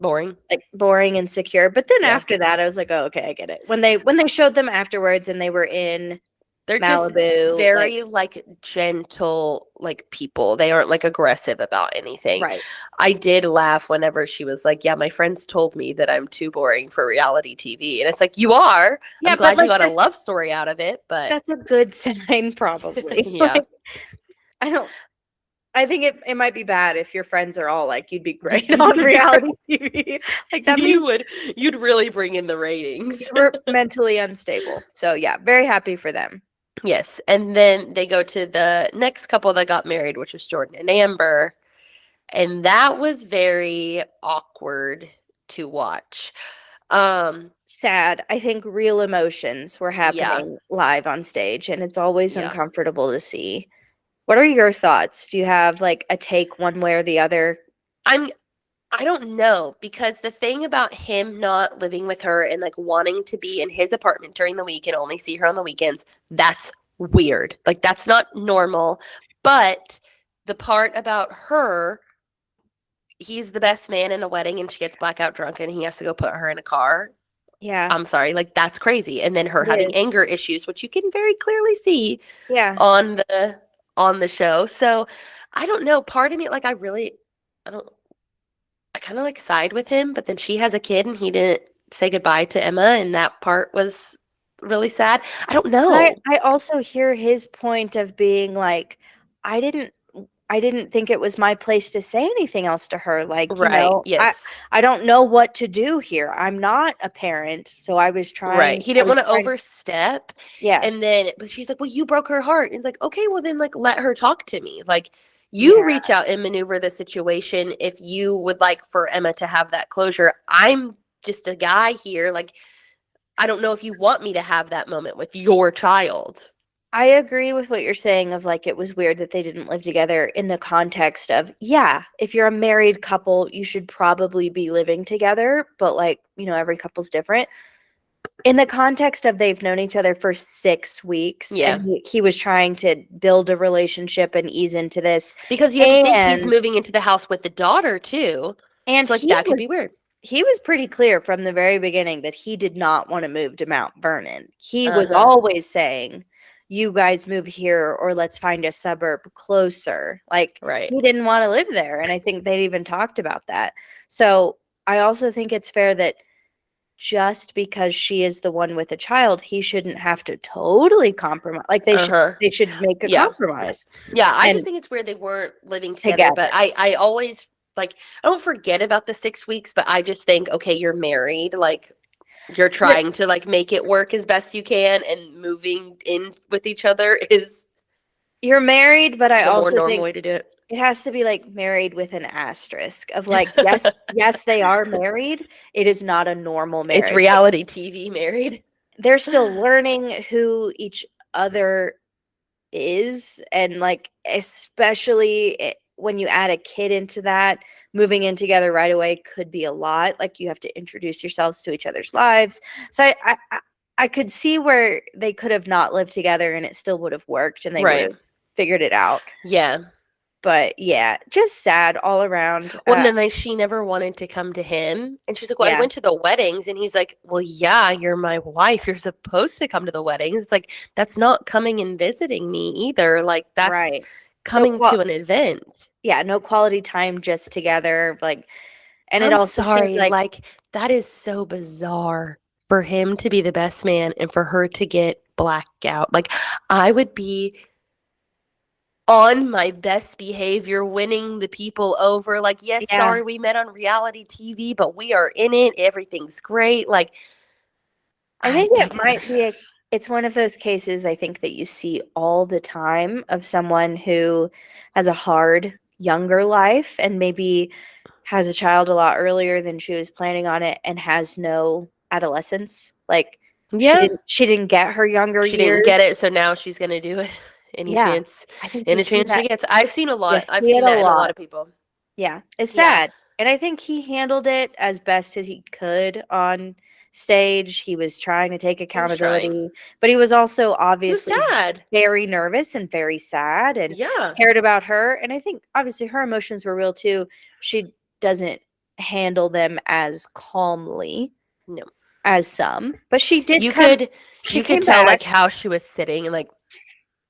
Speaker 1: Boring.
Speaker 2: like boring and secure. But then
Speaker 1: Yeah.
Speaker 2: after that, I was like, oh, okay, I get it. When they showed them afterwards and they were in
Speaker 1: They're just
Speaker 2: Malibu, like
Speaker 1: very like gentle like people. They aren't like aggressive about anything.
Speaker 2: right.
Speaker 1: I did laugh whenever she was like, "Yeah, my friends told me that I'm too boring for reality TV." And it's like, "You are. I'm
Speaker 2: Yeah, but
Speaker 1: glad you
Speaker 2: like
Speaker 1: got a love story out of it, but
Speaker 2: that's a good sign, probably.
Speaker 1: yeah.
Speaker 2: Like I don't. I think it might be bad if your friends are all like, you'd be great
Speaker 1: You'd
Speaker 2: on
Speaker 1: be
Speaker 2: reality
Speaker 1: great.
Speaker 2: TV. Like that means
Speaker 1: You'd really bring in the ratings.
Speaker 2: we're mentally unstable. So yeah, very happy for them.
Speaker 1: Yes. And then they go to the next couple that got married, which was Jordan and Amber. And that was very awkward to watch.
Speaker 2: Sad. I think real emotions were
Speaker 1: Yeah.
Speaker 2: happening live on stage, and it's always
Speaker 1: Yeah.
Speaker 2: uncomfortable to see. What are your thoughts? Do you have like a take one way or the other?
Speaker 1: I'm I don't know, because the thing about him not living with her and like wanting to be in his apartment during the week and only see her on the weekends, that's weird. Like that's not normal. But the part about her, he's the best man in a wedding and she gets blackout drunk and he has to go put her in a car.
Speaker 2: Yeah,
Speaker 1: I'm sorry, like that's crazy. And then her
Speaker 2: it
Speaker 1: having
Speaker 2: is.
Speaker 1: anger issues, which you can very clearly see
Speaker 2: Yeah.
Speaker 1: on the show. So I don't know. Part of me, like I don't I kind of like side with him, but then she has a kid and he didn't say goodbye to Emma, and that part was really sad. I don't know.
Speaker 2: I also hear his point of being like, I didn't I didn't think it was my place to say anything else to her. Like,
Speaker 1: Right. Yes.
Speaker 2: I don't know what to do here. I'm not a parent, so
Speaker 1: Right. He
Speaker 2: I
Speaker 1: didn't
Speaker 2: was
Speaker 1: want to
Speaker 2: trying
Speaker 1: overstep.
Speaker 2: yeah.
Speaker 1: And then, but she's like, well, you broke her heart. And it's like, okay, well, then, like, let her talk to me. Like, you
Speaker 2: Yeah.
Speaker 1: reach out and maneuver the situation if you would like for Emma to have that closure. I'm just a guy here. Like, I don't know if you want me to have that moment with your child.
Speaker 2: I agree with what you're saying of like it was weird that they didn't live together in the context of, yeah, if you're a married couple, you should probably be living together, but like, every couple's different. In the context of they've known each other for 6 weeks
Speaker 1: Yeah.
Speaker 2: and he was trying to build a relationship and ease into this.
Speaker 1: Because you have to think he's
Speaker 2: And
Speaker 1: moving into the house with the daughter too.
Speaker 2: and
Speaker 1: So like that could be weird.
Speaker 2: he was pretty clear from the very beginning that he did not want to move to Mount Vernon. He was
Speaker 1: Uh-huh.
Speaker 2: always saying, you guys move here or let's find a suburb closer. Like
Speaker 1: Right.
Speaker 2: he didn't want to live there. And I think they'd even talked about that. So I also think it's fair that just because she is the one with a child, he shouldn't have to totally compromise. Like
Speaker 1: Uh-huh.
Speaker 2: they should make a
Speaker 1: Yeah.
Speaker 2: compromise
Speaker 1: Yeah, I just
Speaker 2: and
Speaker 1: think it's weird they weren't living together, but
Speaker 2: together.
Speaker 1: I always like I don't forget about the 6 weeks, but I just think, okay, you're married, like you're
Speaker 2: You're
Speaker 1: trying to like make it work as best you can, and moving in with each other is
Speaker 2: you're married, but I
Speaker 1: the more
Speaker 2: also
Speaker 1: normal
Speaker 2: think
Speaker 1: way to do it.
Speaker 2: it has to be like married with an asterisk of like, yes, yes, they are married. It is not a normal
Speaker 1: It's
Speaker 2: marriage. Like,
Speaker 1: reality TV married.
Speaker 2: they're still learning who each other is, and like especially when you add a kid into that, moving in together right away could be a lot. Like you have to introduce yourselves to each other's lives. So I could see where they could have not lived together and it still would have worked and they would
Speaker 1: Right.
Speaker 2: have figured it out.
Speaker 1: Yeah.
Speaker 2: But yeah, just sad all around.
Speaker 1: Well, and then like she never wanted to come to him. And she's like, well, I
Speaker 2: Yeah,
Speaker 1: went to the weddings. And he's like, well, yeah, you're my wife. You're supposed to come to the weddings. It's like, that's not coming and visiting me either. Like, that's
Speaker 2: right. No
Speaker 1: coming to an event.
Speaker 2: yeah, no quality time just together. Like, and it
Speaker 1: I'm
Speaker 2: also seemed
Speaker 1: sorry.
Speaker 2: like,
Speaker 1: Like, that is so bizarre for him to be the best man and for her to get blacked out. Like, I would be on my best behavior, winning the people over. Like, yes,
Speaker 2: yeah,
Speaker 1: sorry we met on reality TV, but we are in it. Everything's great. Like,
Speaker 2: I
Speaker 1: I,
Speaker 2: think it
Speaker 1: I
Speaker 2: might be it's one of those cases I think that you see all the time of someone who has a hard younger life and maybe has a child a lot earlier than she was planning on it and has no adolescence. Like
Speaker 1: yeah,
Speaker 2: she didn't get her younger
Speaker 1: she didn't get
Speaker 2: years.
Speaker 1: it, so now she's gonna do it. Any
Speaker 2: Yeah.
Speaker 1: chance,
Speaker 2: I think you
Speaker 1: any
Speaker 2: see
Speaker 1: chance she
Speaker 2: that.
Speaker 1: gets. I've seen a
Speaker 2: You
Speaker 1: lot. I've
Speaker 2: see it
Speaker 1: seen
Speaker 2: a
Speaker 1: that in a lot
Speaker 2: lot.
Speaker 1: of people.
Speaker 2: Yeah, it's
Speaker 1: Yeah,
Speaker 2: sad. And I think he handled it as best as he could on stage. He was trying to take
Speaker 1: he was trying.
Speaker 2: accountability, but he was also
Speaker 1: He was
Speaker 2: obviously
Speaker 1: sad.
Speaker 2: very nervous and very sad and
Speaker 1: Yeah.
Speaker 2: cared about her. And I think obviously her emotions were real too. She doesn't handle them as calmly
Speaker 1: No.
Speaker 2: as some, but she did
Speaker 1: You
Speaker 2: come,
Speaker 1: could
Speaker 2: she
Speaker 1: you could
Speaker 2: came
Speaker 1: tell like
Speaker 2: back.
Speaker 1: how she was sitting and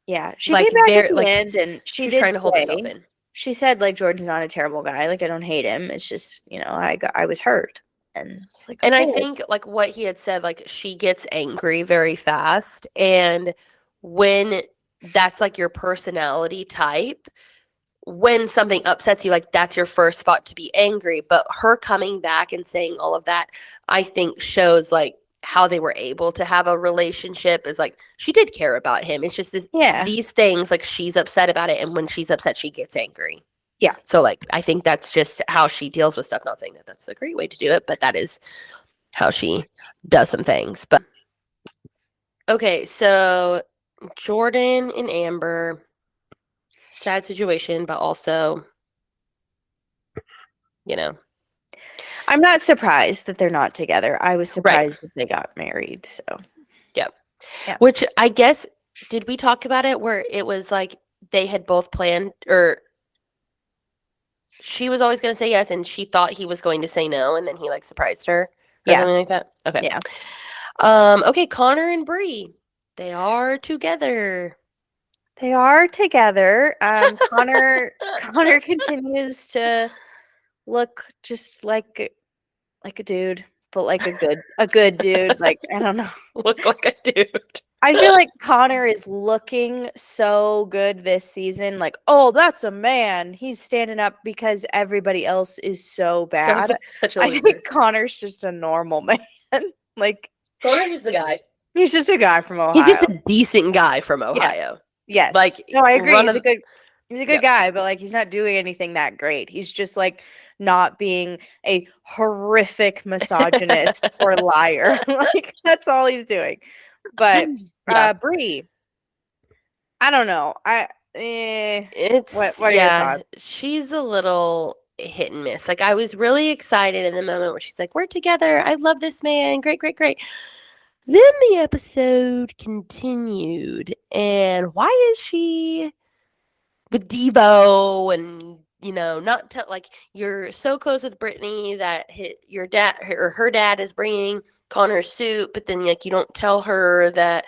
Speaker 2: Yeah, she came
Speaker 1: like
Speaker 2: back at
Speaker 1: very
Speaker 2: the
Speaker 1: like
Speaker 2: end and she
Speaker 1: she was
Speaker 2: did
Speaker 1: trying to hold herself
Speaker 2: say,
Speaker 1: in.
Speaker 2: she said, like, Jordan's not a terrible guy. Like, I don't hate him. It's just, I was hurt. And it's like,
Speaker 1: And I
Speaker 2: okay.
Speaker 1: think like what he had said, like she gets angry very fast. And when that's like your personality type, when something upsets you, like that's your first spot to be angry. But her coming back and saying all of that, I think shows like how they were able to have a relationship is like she did care about him. It's just
Speaker 2: Yeah.
Speaker 1: these things like she's upset about it. And when she's upset, she gets angry.
Speaker 2: Yeah.
Speaker 1: So like I think that's just how she deals with stuff. Not saying that that's a great way to do it, but that is how she does some things. But okay, so Jordan and Amber, sad situation, but also, you know,
Speaker 2: I'm not surprised that they're not together. I was
Speaker 1: right.
Speaker 2: surprised that they got married. So,
Speaker 1: Yep.
Speaker 2: yeah.
Speaker 1: Which I guess, did we talk about it where it was like they had both planned, or she was always going to say yes and she thought he was going to say no, and then he like surprised her or
Speaker 2: Yeah.
Speaker 1: something like that? Okay.
Speaker 2: Yeah.
Speaker 1: Okay, Connor and Bree, they are together.
Speaker 2: They are together. Connor continues to look just like a dude, but like a good dude. Like, I don't know.
Speaker 1: Look like a dude.
Speaker 2: I feel like Connor is looking so good this season. Like, oh, that's a man. He's standing up because everybody else is so bad.
Speaker 1: Such a
Speaker 2: I
Speaker 1: loser.
Speaker 2: think Connor's just a normal man. Like,
Speaker 1: Connor's just a guy.
Speaker 2: he's just a guy from
Speaker 1: He's just
Speaker 2: Ohio.
Speaker 1: a decent guy from Ohio.
Speaker 2: Yes.
Speaker 1: Like,
Speaker 2: No, I agree.
Speaker 1: run
Speaker 2: He's
Speaker 1: of,
Speaker 2: a good
Speaker 1: yep.
Speaker 2: guy, but like he's not doing anything that great. He's just like not being a horrific misogynist or liar. Like that's all he's doing. But
Speaker 1: Yeah.
Speaker 2: Bree, I don't know.
Speaker 1: It's,
Speaker 2: what are your thoughts?
Speaker 1: she's a little hit and miss. Like, I was really excited in the moment where she's like, we're together. I love this man. Great, great, great. Then the episode continued. And why is she with Devo and, not like you're so close with Brittany that your dad or her dad is bringing Connor's suit, but then like you don't tell her that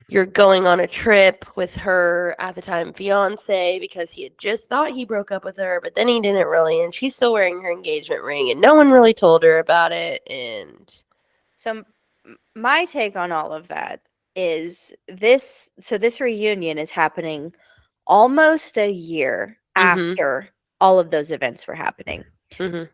Speaker 1: you're going on a trip with her at the time fiance because he had just thought he broke up with her, but then he didn't really, and she's still wearing her engagement ring and no one really told her about it. And
Speaker 2: So my take on all of that is this. So this reunion is happening almost a year
Speaker 1: Mm-hmm.
Speaker 2: after all of those events were happening.
Speaker 1: Mm-hmm.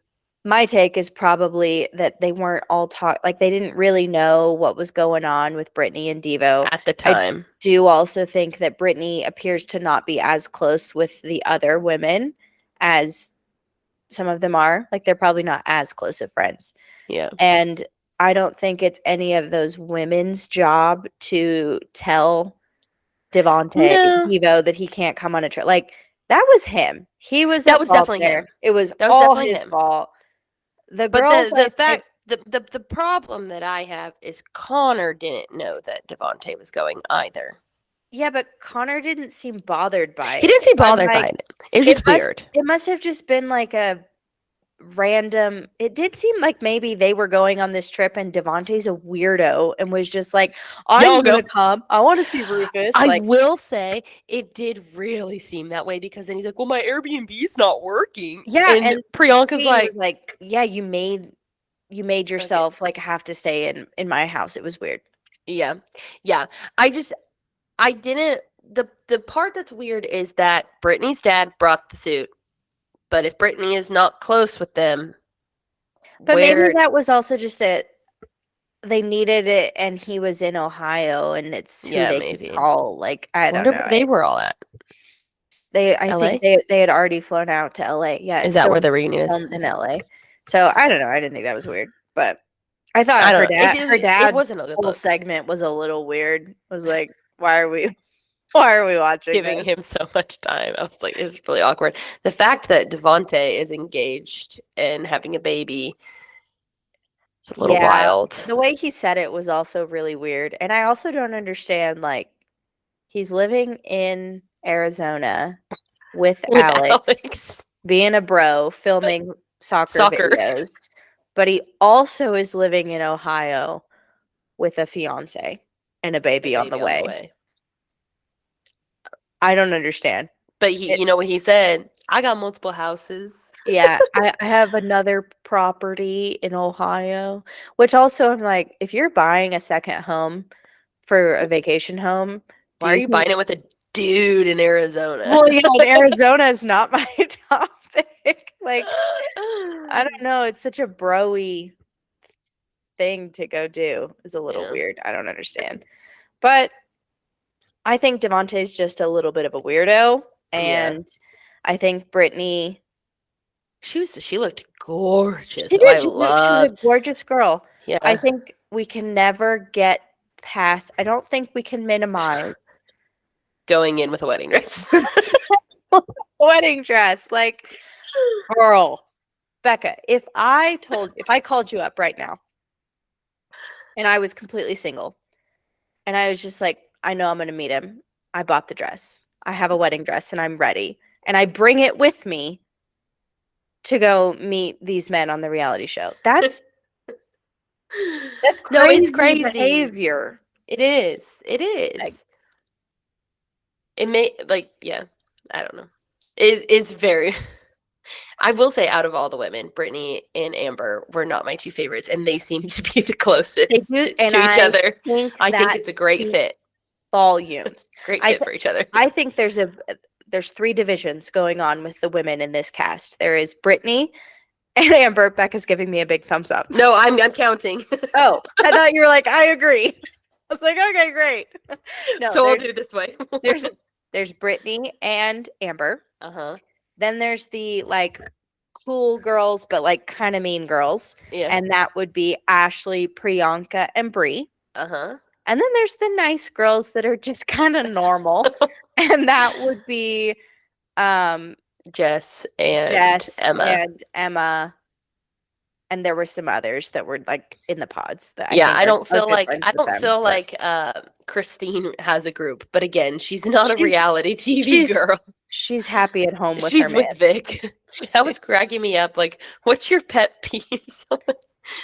Speaker 2: My take is probably that they weren't all like they didn't really know what was going on with Brittany and Devo.
Speaker 1: At the
Speaker 2: I
Speaker 1: time.
Speaker 2: do also think that Brittany appears to not be as close with the other women as some of them are. Like they're probably not as close of friends.
Speaker 1: Yeah.
Speaker 2: And I don't think it's any of those women's job to tell Devonte
Speaker 1: No,
Speaker 2: Devo that he can't come on a trip. Like that was him. He was
Speaker 1: that
Speaker 2: at
Speaker 1: was
Speaker 2: fault
Speaker 1: definitely
Speaker 2: there.
Speaker 1: him.
Speaker 2: It was
Speaker 1: That was
Speaker 2: all
Speaker 1: definitely
Speaker 2: his
Speaker 1: him.
Speaker 2: fault. The
Speaker 1: But
Speaker 2: girls,
Speaker 1: the
Speaker 2: I think,
Speaker 1: fact the problem that I have is Connor didn't know that Devontae was going either.
Speaker 2: yeah, but Connor didn't seem bothered by
Speaker 1: He
Speaker 2: it.
Speaker 1: didn't seem
Speaker 2: I'm
Speaker 1: bothered by
Speaker 2: like,
Speaker 1: it. It was just weird.
Speaker 2: it must have just been like a random. It did seem like maybe they were going on this trip and Devontae's a weirdo and was just like, I'm
Speaker 1: Y'all go.
Speaker 2: gonna come. I want to see Rufus.
Speaker 1: I
Speaker 2: Like,
Speaker 1: will say it did really seem that way because then he's like, "Well, my Airbnb's not working,"
Speaker 2: yeah,
Speaker 1: and
Speaker 2: and
Speaker 1: Priyanka's
Speaker 2: he was
Speaker 1: like,
Speaker 2: like, yeah, you made
Speaker 1: "Okay,
Speaker 2: yourself like have to stay in my house. It was weird.
Speaker 1: yeah, yeah." I didn't. The part that's weird is that Brittany's dad brought the suit, but if Brittany is not close with them,
Speaker 2: But maybe
Speaker 1: where
Speaker 2: that was also just they needed it and he was in Ohio and it's who
Speaker 1: yeah,
Speaker 2: they could
Speaker 1: maybe.
Speaker 2: call. Like, I don't
Speaker 1: Wonder
Speaker 2: know.
Speaker 1: where they were all at.
Speaker 2: I think
Speaker 1: LA?
Speaker 2: they had already flown out to LA. Yeah,
Speaker 1: Is
Speaker 2: it's
Speaker 1: that where the reunion is?
Speaker 2: filmed in
Speaker 1: Okay.
Speaker 2: LA. So I don't know. I didn't think that was weird, but I
Speaker 1: I
Speaker 2: thought
Speaker 1: don't know.
Speaker 2: her
Speaker 1: It
Speaker 2: dad's
Speaker 1: wasn't a good
Speaker 2: whole
Speaker 1: look.
Speaker 2: segment was a little weird. I was like, why are we why are we watching
Speaker 1: Giving
Speaker 2: this?
Speaker 1: him so much time. I was like, it's really awkward. The fact that Devonte is engaged and having a baby, it's a little
Speaker 2: Yeah,
Speaker 1: wild.
Speaker 2: the way he said it was also really weird. And I also don't understand, like, he's living in Arizona with
Speaker 1: With
Speaker 2: Alex,
Speaker 1: Alex.
Speaker 2: being a bro, filming soccer
Speaker 1: Soccer.
Speaker 2: videos, but he also is living in Ohio with a fiance and a
Speaker 1: A
Speaker 2: baby on the
Speaker 1: baby on the
Speaker 2: way.
Speaker 1: way.
Speaker 2: I don't understand.
Speaker 1: But you know what he said? I got multiple houses.
Speaker 2: Yeah, I have another property in Ohio, which also I'm like, if you're buying a second home for a vacation home, do
Speaker 1: Why are
Speaker 2: you
Speaker 1: you
Speaker 2: think,
Speaker 1: buying it with a dude in Arizona?
Speaker 2: well, yeah, and Arizona is not my topic. Like, I don't know. It's such a broy thing to go do. Is a little
Speaker 1: Yeah.
Speaker 2: weird. I don't understand. But I think Devontae's just a little bit of a weirdo.
Speaker 1: Yeah.
Speaker 2: And I think Brittany,
Speaker 1: She looked gorgeous.
Speaker 2: she
Speaker 1: Oh, I
Speaker 2: did. She was a
Speaker 1: loved.
Speaker 2: gorgeous girl. I
Speaker 1: Yeah.
Speaker 2: think we can never get past, I don't think we can minimize
Speaker 1: Going in with a wedding dress.
Speaker 2: wedding dress. Like, girl, Becca, if I called you up right now and I was completely single and I was just like, I know I'm going to meet him. I bought the dress. I have a wedding dress and I'm ready. And I bring it with me to go meet these men on the reality show. That's
Speaker 1: No, it's
Speaker 2: crazy
Speaker 1: crazy.
Speaker 2: behavior.
Speaker 1: It is. It
Speaker 2: Like,
Speaker 1: is. It may yeah. I don't know. It's very. I will say, out of all the women, Brittany and Amber were not my two favorites, and they seem to be the closest
Speaker 2: they do, and
Speaker 1: to each other.
Speaker 2: I
Speaker 1: I think it's a great
Speaker 2: speaks
Speaker 1: fit.
Speaker 2: volumes.
Speaker 1: Great
Speaker 2: I
Speaker 1: fit for each other.
Speaker 2: I think there's three divisions going on with the women in this cast. There is Brittany and Amber. Becca's giving me a big thumbs up.
Speaker 1: No, I'm counting.
Speaker 2: Oh, I thought you were like, I agree. I was like, okay, great. No,
Speaker 1: So I'll do it this way.
Speaker 2: there's Brittany and Amber.
Speaker 1: Uh-huh.
Speaker 2: Then there's the like cool girls, but like kind of mean girls.
Speaker 1: Yeah.
Speaker 2: And that would be Ashley, Priyanka, and Bree.
Speaker 1: Uh-huh.
Speaker 2: And then there's the nice girls that are just kind of normal. And that would be
Speaker 1: Jess and Emma.
Speaker 2: and Emma. And there were some others that were like in the pods that
Speaker 1: Yeah,
Speaker 2: think
Speaker 1: I don't
Speaker 2: are
Speaker 1: feel
Speaker 2: good
Speaker 1: like
Speaker 2: friends with them, but
Speaker 1: Christine has a group, but again, she's not a
Speaker 2: She's-
Speaker 1: reality TV
Speaker 2: she's
Speaker 1: girl.
Speaker 2: she's happy at home with
Speaker 1: She's
Speaker 2: her
Speaker 1: with
Speaker 2: man.
Speaker 1: Vic. That was cracking me up. Like, what's your pet peeves?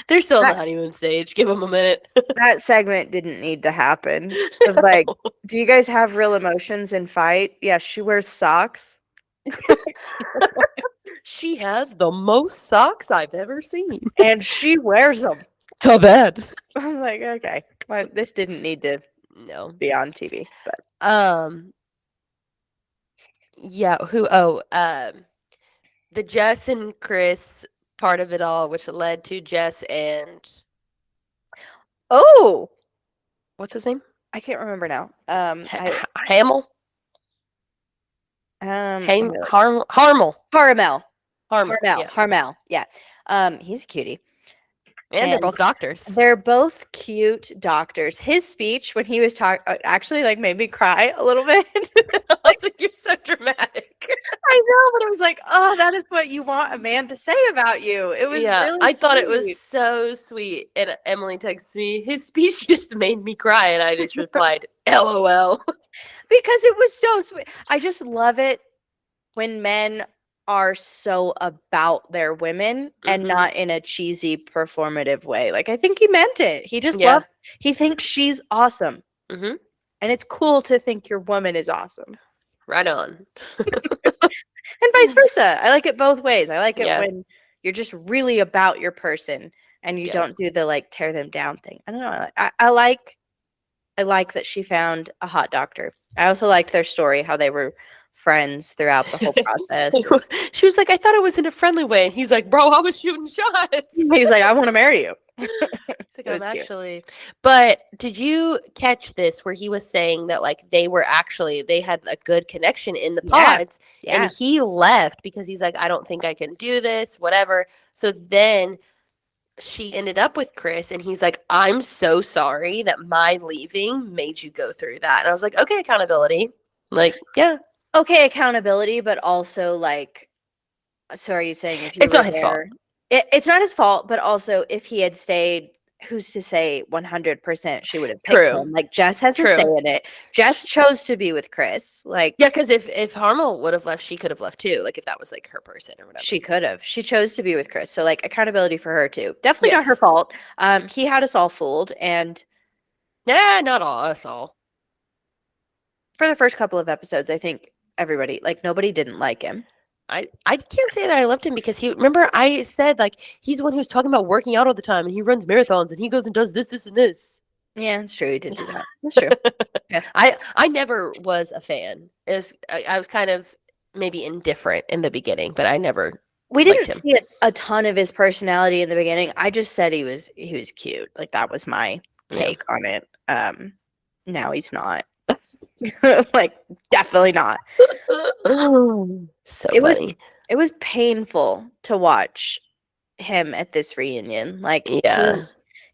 Speaker 1: They're still on the honeymoon stage. Give them a minute.
Speaker 2: That segment didn't need to happen. Of like, do you guys have real emotions and fight? Yeah, she wears socks.
Speaker 1: She has the most socks I've ever seen.
Speaker 2: And she wears them.
Speaker 1: So bad.
Speaker 2: I was like, okay, well, this didn't need to
Speaker 1: No.
Speaker 2: be on TV, but
Speaker 1: Yeah, the Jess and Chris part of it all, which led to Jess and
Speaker 2: oh,
Speaker 1: what's his name?
Speaker 2: I can't remember now.
Speaker 1: Hamill?
Speaker 2: I know it.
Speaker 1: Harmel.
Speaker 2: Harmel,
Speaker 1: Yeah.
Speaker 2: Harmel, yeah. He's a cutie.
Speaker 1: And they're
Speaker 2: And
Speaker 1: both doctors.
Speaker 2: they're both cute doctors. His speech when he was talking actually like made me cry a little bit.
Speaker 1: I was like, you're so dramatic.
Speaker 2: I know, but I was like, oh, that is what you want a man to say about you. It was
Speaker 1: Yeah,
Speaker 2: really
Speaker 1: I thought it was
Speaker 2: sweet.
Speaker 1: so sweet. And Emily texted me, his speech just made me cry. And I just replied, LOL.
Speaker 2: Because it was so sweet. I just love it when men are so about their women and
Speaker 1: Mhm.
Speaker 2: not in a cheesy performative way. Like I think he meant it. He just
Speaker 1: Yeah.
Speaker 2: he thinks she's awesome.
Speaker 1: Mhm.
Speaker 2: And it's cool to think your woman is awesome.
Speaker 1: Right on.
Speaker 2: And vice versa. I like it both ways. I like it
Speaker 1: Yeah.
Speaker 2: when you're just really about your person and you
Speaker 1: Yeah.
Speaker 2: don't do the like tear them down thing. I don't know. I like that she found a hot doctor. I also liked their story, how they were friends throughout the whole process.
Speaker 1: She was like, I thought it was in a friendly way. And he's like, bro, I was shooting shots.
Speaker 2: He was like, I want to marry you.
Speaker 1: It's like,
Speaker 2: It was
Speaker 1: I'm
Speaker 2: cute.
Speaker 1: actually. But did you catch this where he was saying that like they had a good connection in the
Speaker 2: Yeah.
Speaker 1: pods
Speaker 2: Yeah.
Speaker 1: and he left because he's like, I don't think I can do this, whatever. So then she ended up with Chris and he's like, I'm so sorry that my leaving made you go through that. And I was like, okay, accountability. Like, yeah.
Speaker 2: Okay, accountability, but also like, so are you saying if you
Speaker 1: It's
Speaker 2: were
Speaker 1: not his fault.
Speaker 2: there, it's not his fault, but also if he had stayed, who's to say 100% she would have picked
Speaker 1: True.
Speaker 2: him? Like Jess has a
Speaker 1: True.
Speaker 2: say in it. Jess chose to be with Chris. Like
Speaker 1: Yeah, because if Harmel would have left, she could have left too. Like if that was like her person or whatever.
Speaker 2: she could have. She chose to be with Chris. So like accountability for her too. Definitely not her
Speaker 1: Yes.
Speaker 2: fault. He had us all fooled, and
Speaker 1: Yeah, not all us all.
Speaker 2: for the first couple of episodes, I think everybody, like nobody didn't like him.
Speaker 1: I can't say that I loved him because remember I said like he's the one who's talking about working out all the time and he runs marathons and he goes and does this, this, and this.
Speaker 2: Yeah, it's true. He did do that. That's true. Yeah.
Speaker 1: I never was a fan. I was kind of maybe indifferent in the beginning, but I never
Speaker 2: We
Speaker 1: liked
Speaker 2: didn't
Speaker 1: him.
Speaker 2: see a ton of his personality in the beginning. I just said he was cute. Like that was my take on it. Now he's not. Like definitely not.
Speaker 1: So
Speaker 2: It was
Speaker 1: funny.
Speaker 2: it was painful to watch him at this reunion. Like
Speaker 1: Yeah.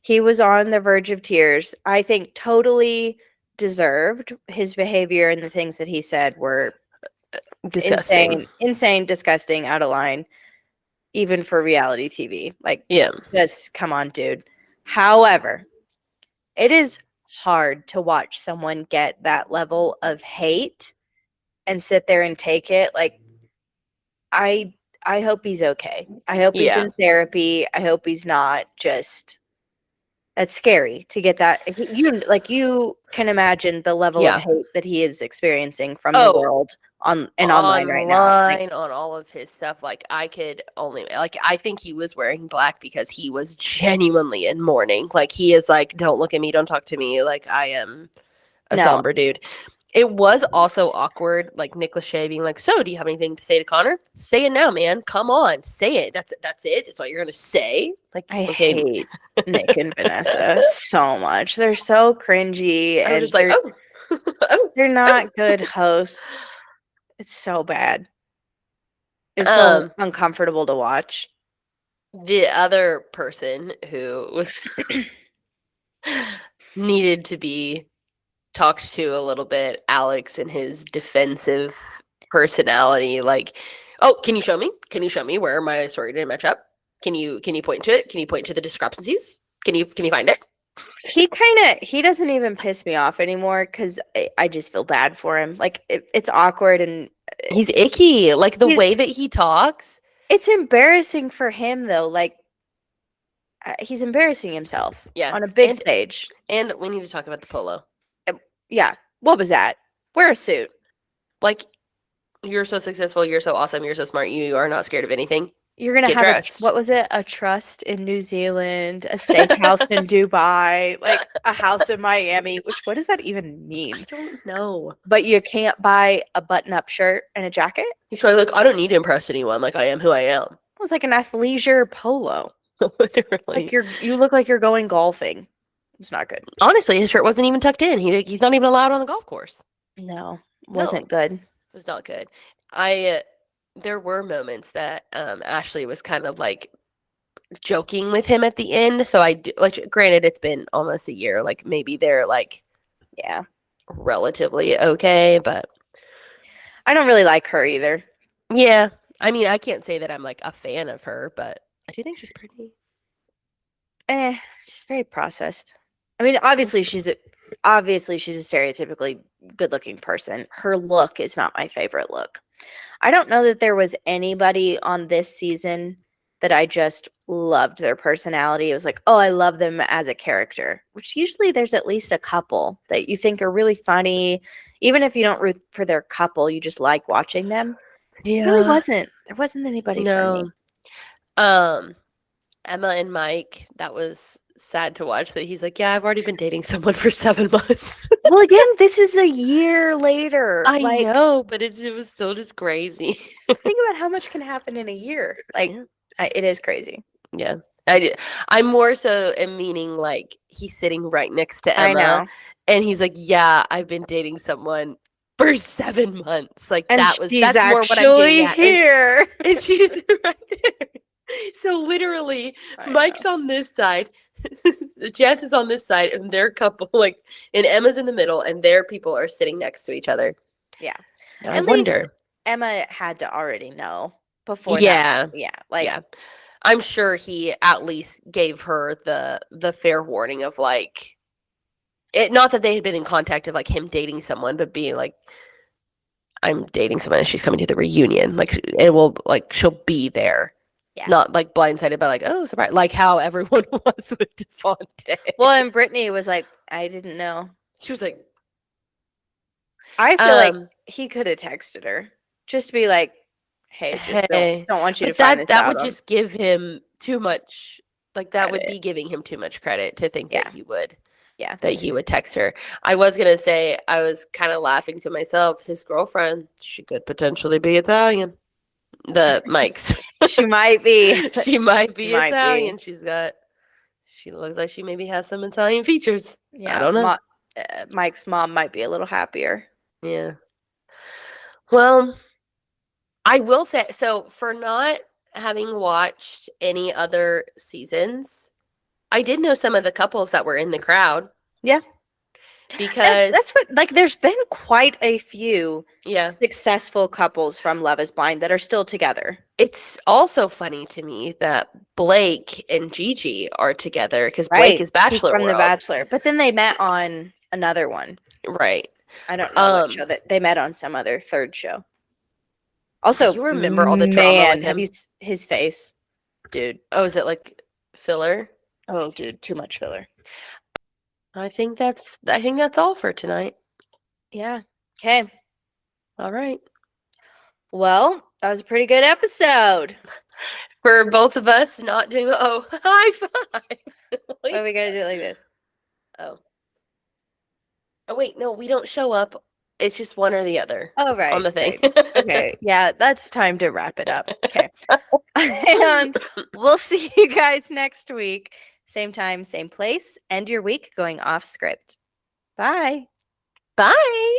Speaker 2: he was on the verge of tears. I think totally deserved. His behavior and the things that he said were
Speaker 1: Disgusting.
Speaker 2: insane, disgusting, out of line, even for reality TV. Like,
Speaker 1: Yeah.
Speaker 2: just come on, dude. However, it is hard to watch someone get that level of hate and sit there and take it. Like, I hope he's okay. I hope he's
Speaker 1: Yeah.
Speaker 2: in therapy. I hope he's not just. That's scary to get that. You can imagine the level
Speaker 1: Yeah.
Speaker 2: of hate that he is experiencing from
Speaker 1: Oh,
Speaker 2: the world online right now. Like,
Speaker 1: On all of his stuff. Like I could only I think he was wearing black because he was genuinely in mourning. Like he is like, don't look at me, don't talk to me. Like I am a
Speaker 2: no,
Speaker 1: somber dude. It was also awkward, like Nick Lachey being like, so do you have anything to say to Connor? Say it now, man. Come on. Say it. That's it. That's all you're gonna say. Like
Speaker 2: I
Speaker 1: okay.
Speaker 2: hate Nick and Vanessa so much. They're so cringy
Speaker 1: I was
Speaker 2: and
Speaker 1: just like, oh.
Speaker 2: they're not good hosts. It's so bad. It's so uncomfortable to watch.
Speaker 1: The other person who was needed to be talked to a little bit, Alex and his defensive personality. Like, oh, can you show me? Can you show me where my story didn't match up? Can you point to it? Can you point to the discrepancies? Can you find it?
Speaker 2: He doesn't even piss me off anymore because I just feel bad for him. Like it's awkward and
Speaker 1: he's icky. Like the way that he talks.
Speaker 2: It's embarrassing for him though. Like he's embarrassing himself.
Speaker 1: Yeah,
Speaker 2: on a big stage.
Speaker 1: And we need to talk about the polo.
Speaker 2: Yeah. What was that? Wear a suit.
Speaker 1: Like, you're so successful. You're so awesome. You're so smart. You are not scared of anything.
Speaker 2: You're gonna
Speaker 1: Get
Speaker 2: have
Speaker 1: dressed.
Speaker 2: what was it? A trust in New Zealand, a steakhouse in Dubai, like a house in Miami. Which what does that even
Speaker 1: I
Speaker 2: mean?
Speaker 1: don't know.
Speaker 2: But you can't buy a button-up shirt and a jacket?
Speaker 1: He's probably like, I don't need to impress anyone. Like, I am who I am.
Speaker 2: It was like an athleisure polo.
Speaker 1: Literally.
Speaker 2: Like you look like you're going golfing. It's not good.
Speaker 1: Honestly, his shirt wasn't even tucked in. He's not even allowed on the golf course.
Speaker 2: No,
Speaker 1: No,
Speaker 2: wasn't good.
Speaker 1: it was not good. I there were moments that Ashley was kind of like joking with him at the end. So I do, like, granted, it's been almost a year. Like, maybe they're like
Speaker 2: Yeah.
Speaker 1: relatively okay, but
Speaker 2: I don't really like her either.
Speaker 1: yeah. I mean, I can't say that I'm like a fan of her, but I do think she's pretty.
Speaker 2: She's very processed. I mean, obviously she's a stereotypically good-looking person. Her look is not my favorite look. I don't know that there was anybody on this season that I just loved their personality. It was like, oh, I love them as a character, which usually there's at least a couple that you think are really funny. Even if you don't root for their couple, you just like watching them. It really wasn't. There wasn't anybody for me.
Speaker 1: No. Emma and Mike, that was sad to watch that he's like, yeah, I've already been dating someone for 7 months.
Speaker 2: Well, again, this is a year later.
Speaker 1: I
Speaker 2: Like,
Speaker 1: know, but it was still just crazy.
Speaker 2: think about how much can happen in a year. Like,
Speaker 1: Yeah.
Speaker 2: it is crazy.
Speaker 1: Yeah. I'm more so meaning like he's sitting right next to
Speaker 2: I
Speaker 1: Emma
Speaker 2: know.
Speaker 1: and he's like, yeah, I've been dating someone for 7 months. Like
Speaker 2: And
Speaker 1: that's more what I'm
Speaker 2: actually
Speaker 1: getting at.
Speaker 2: here.
Speaker 1: And she's right there. So literally,
Speaker 2: I
Speaker 1: Mike's
Speaker 2: know.
Speaker 1: on this side, Jess is on this side, and their couple, like, and Emma's in the middle, and their people are sitting next to each other.
Speaker 2: Yeah.
Speaker 1: I
Speaker 2: At least
Speaker 1: wonder.
Speaker 2: Emma had to already know before
Speaker 1: Yeah.
Speaker 2: that. Yeah. Like,
Speaker 1: Yeah. I'm sure he at least gave her the fair warning of like it, not that they had been in contact of like him dating someone, but being like, I'm dating someone and she's coming to the reunion. Like it will like she'll be there.
Speaker 2: Yeah.
Speaker 1: Not like blindsided by like, oh, surprise, like how everyone was with Devontae.
Speaker 2: well, and Brittany was like, I didn't know.
Speaker 1: She was like,
Speaker 2: I feel like he could have texted her just to be like, hey, just
Speaker 1: hey,
Speaker 2: don't want you to
Speaker 1: but
Speaker 2: find this
Speaker 1: that
Speaker 2: out
Speaker 1: would
Speaker 2: on
Speaker 1: just give him too much. Like that would
Speaker 2: credit.
Speaker 1: be giving him too much credit to think
Speaker 2: Yeah.
Speaker 1: that he would.
Speaker 2: Yeah.
Speaker 1: That he would text her. I was gonna say I was kind of laughing to myself. His girlfriend, she could potentially be Italian. The Mike's.
Speaker 2: She might be.
Speaker 1: She might be
Speaker 2: Might be.
Speaker 1: Italian. She looks like she maybe has some Italian features.
Speaker 2: Yeah.
Speaker 1: I don't know.
Speaker 2: Mike's mom might be a little happier.
Speaker 1: Yeah. Well, I will say, so for not having watched any other seasons, I did know some of the couples that were in the crowd.
Speaker 2: Yeah.
Speaker 1: Because
Speaker 2: that's what, like, there's been quite a few
Speaker 1: yeah,
Speaker 2: successful couples from Love is Blind that are still together.
Speaker 1: it's also funny to me that Blake and Gigi are together because Blake is Bachelor
Speaker 2: from
Speaker 1: World.
Speaker 2: The Bachelor, but then they met on another one.
Speaker 1: Right.
Speaker 2: I don't know what show that they met on, some other third show. Also,
Speaker 1: you remember all the drama with him?
Speaker 2: Have you his face, dude?
Speaker 1: Oh, is it like filler?
Speaker 2: Oh, dude, too much filler.
Speaker 1: I think that's all for tonight.
Speaker 2: Yeah. Okay.
Speaker 1: All right.
Speaker 2: Well, that was a pretty good episode.
Speaker 1: For both of us not doing high five.
Speaker 2: Why we gotta do it like this?
Speaker 1: Oh. Oh wait, no, we don't show up. It's just one or the other.
Speaker 2: Oh, right.
Speaker 1: On the thing.
Speaker 2: Right. Okay. Yeah, that's time to wrap it up. Okay. And we'll see you guys next week. Same time, same place. End your week going off script. Bye.
Speaker 1: Bye.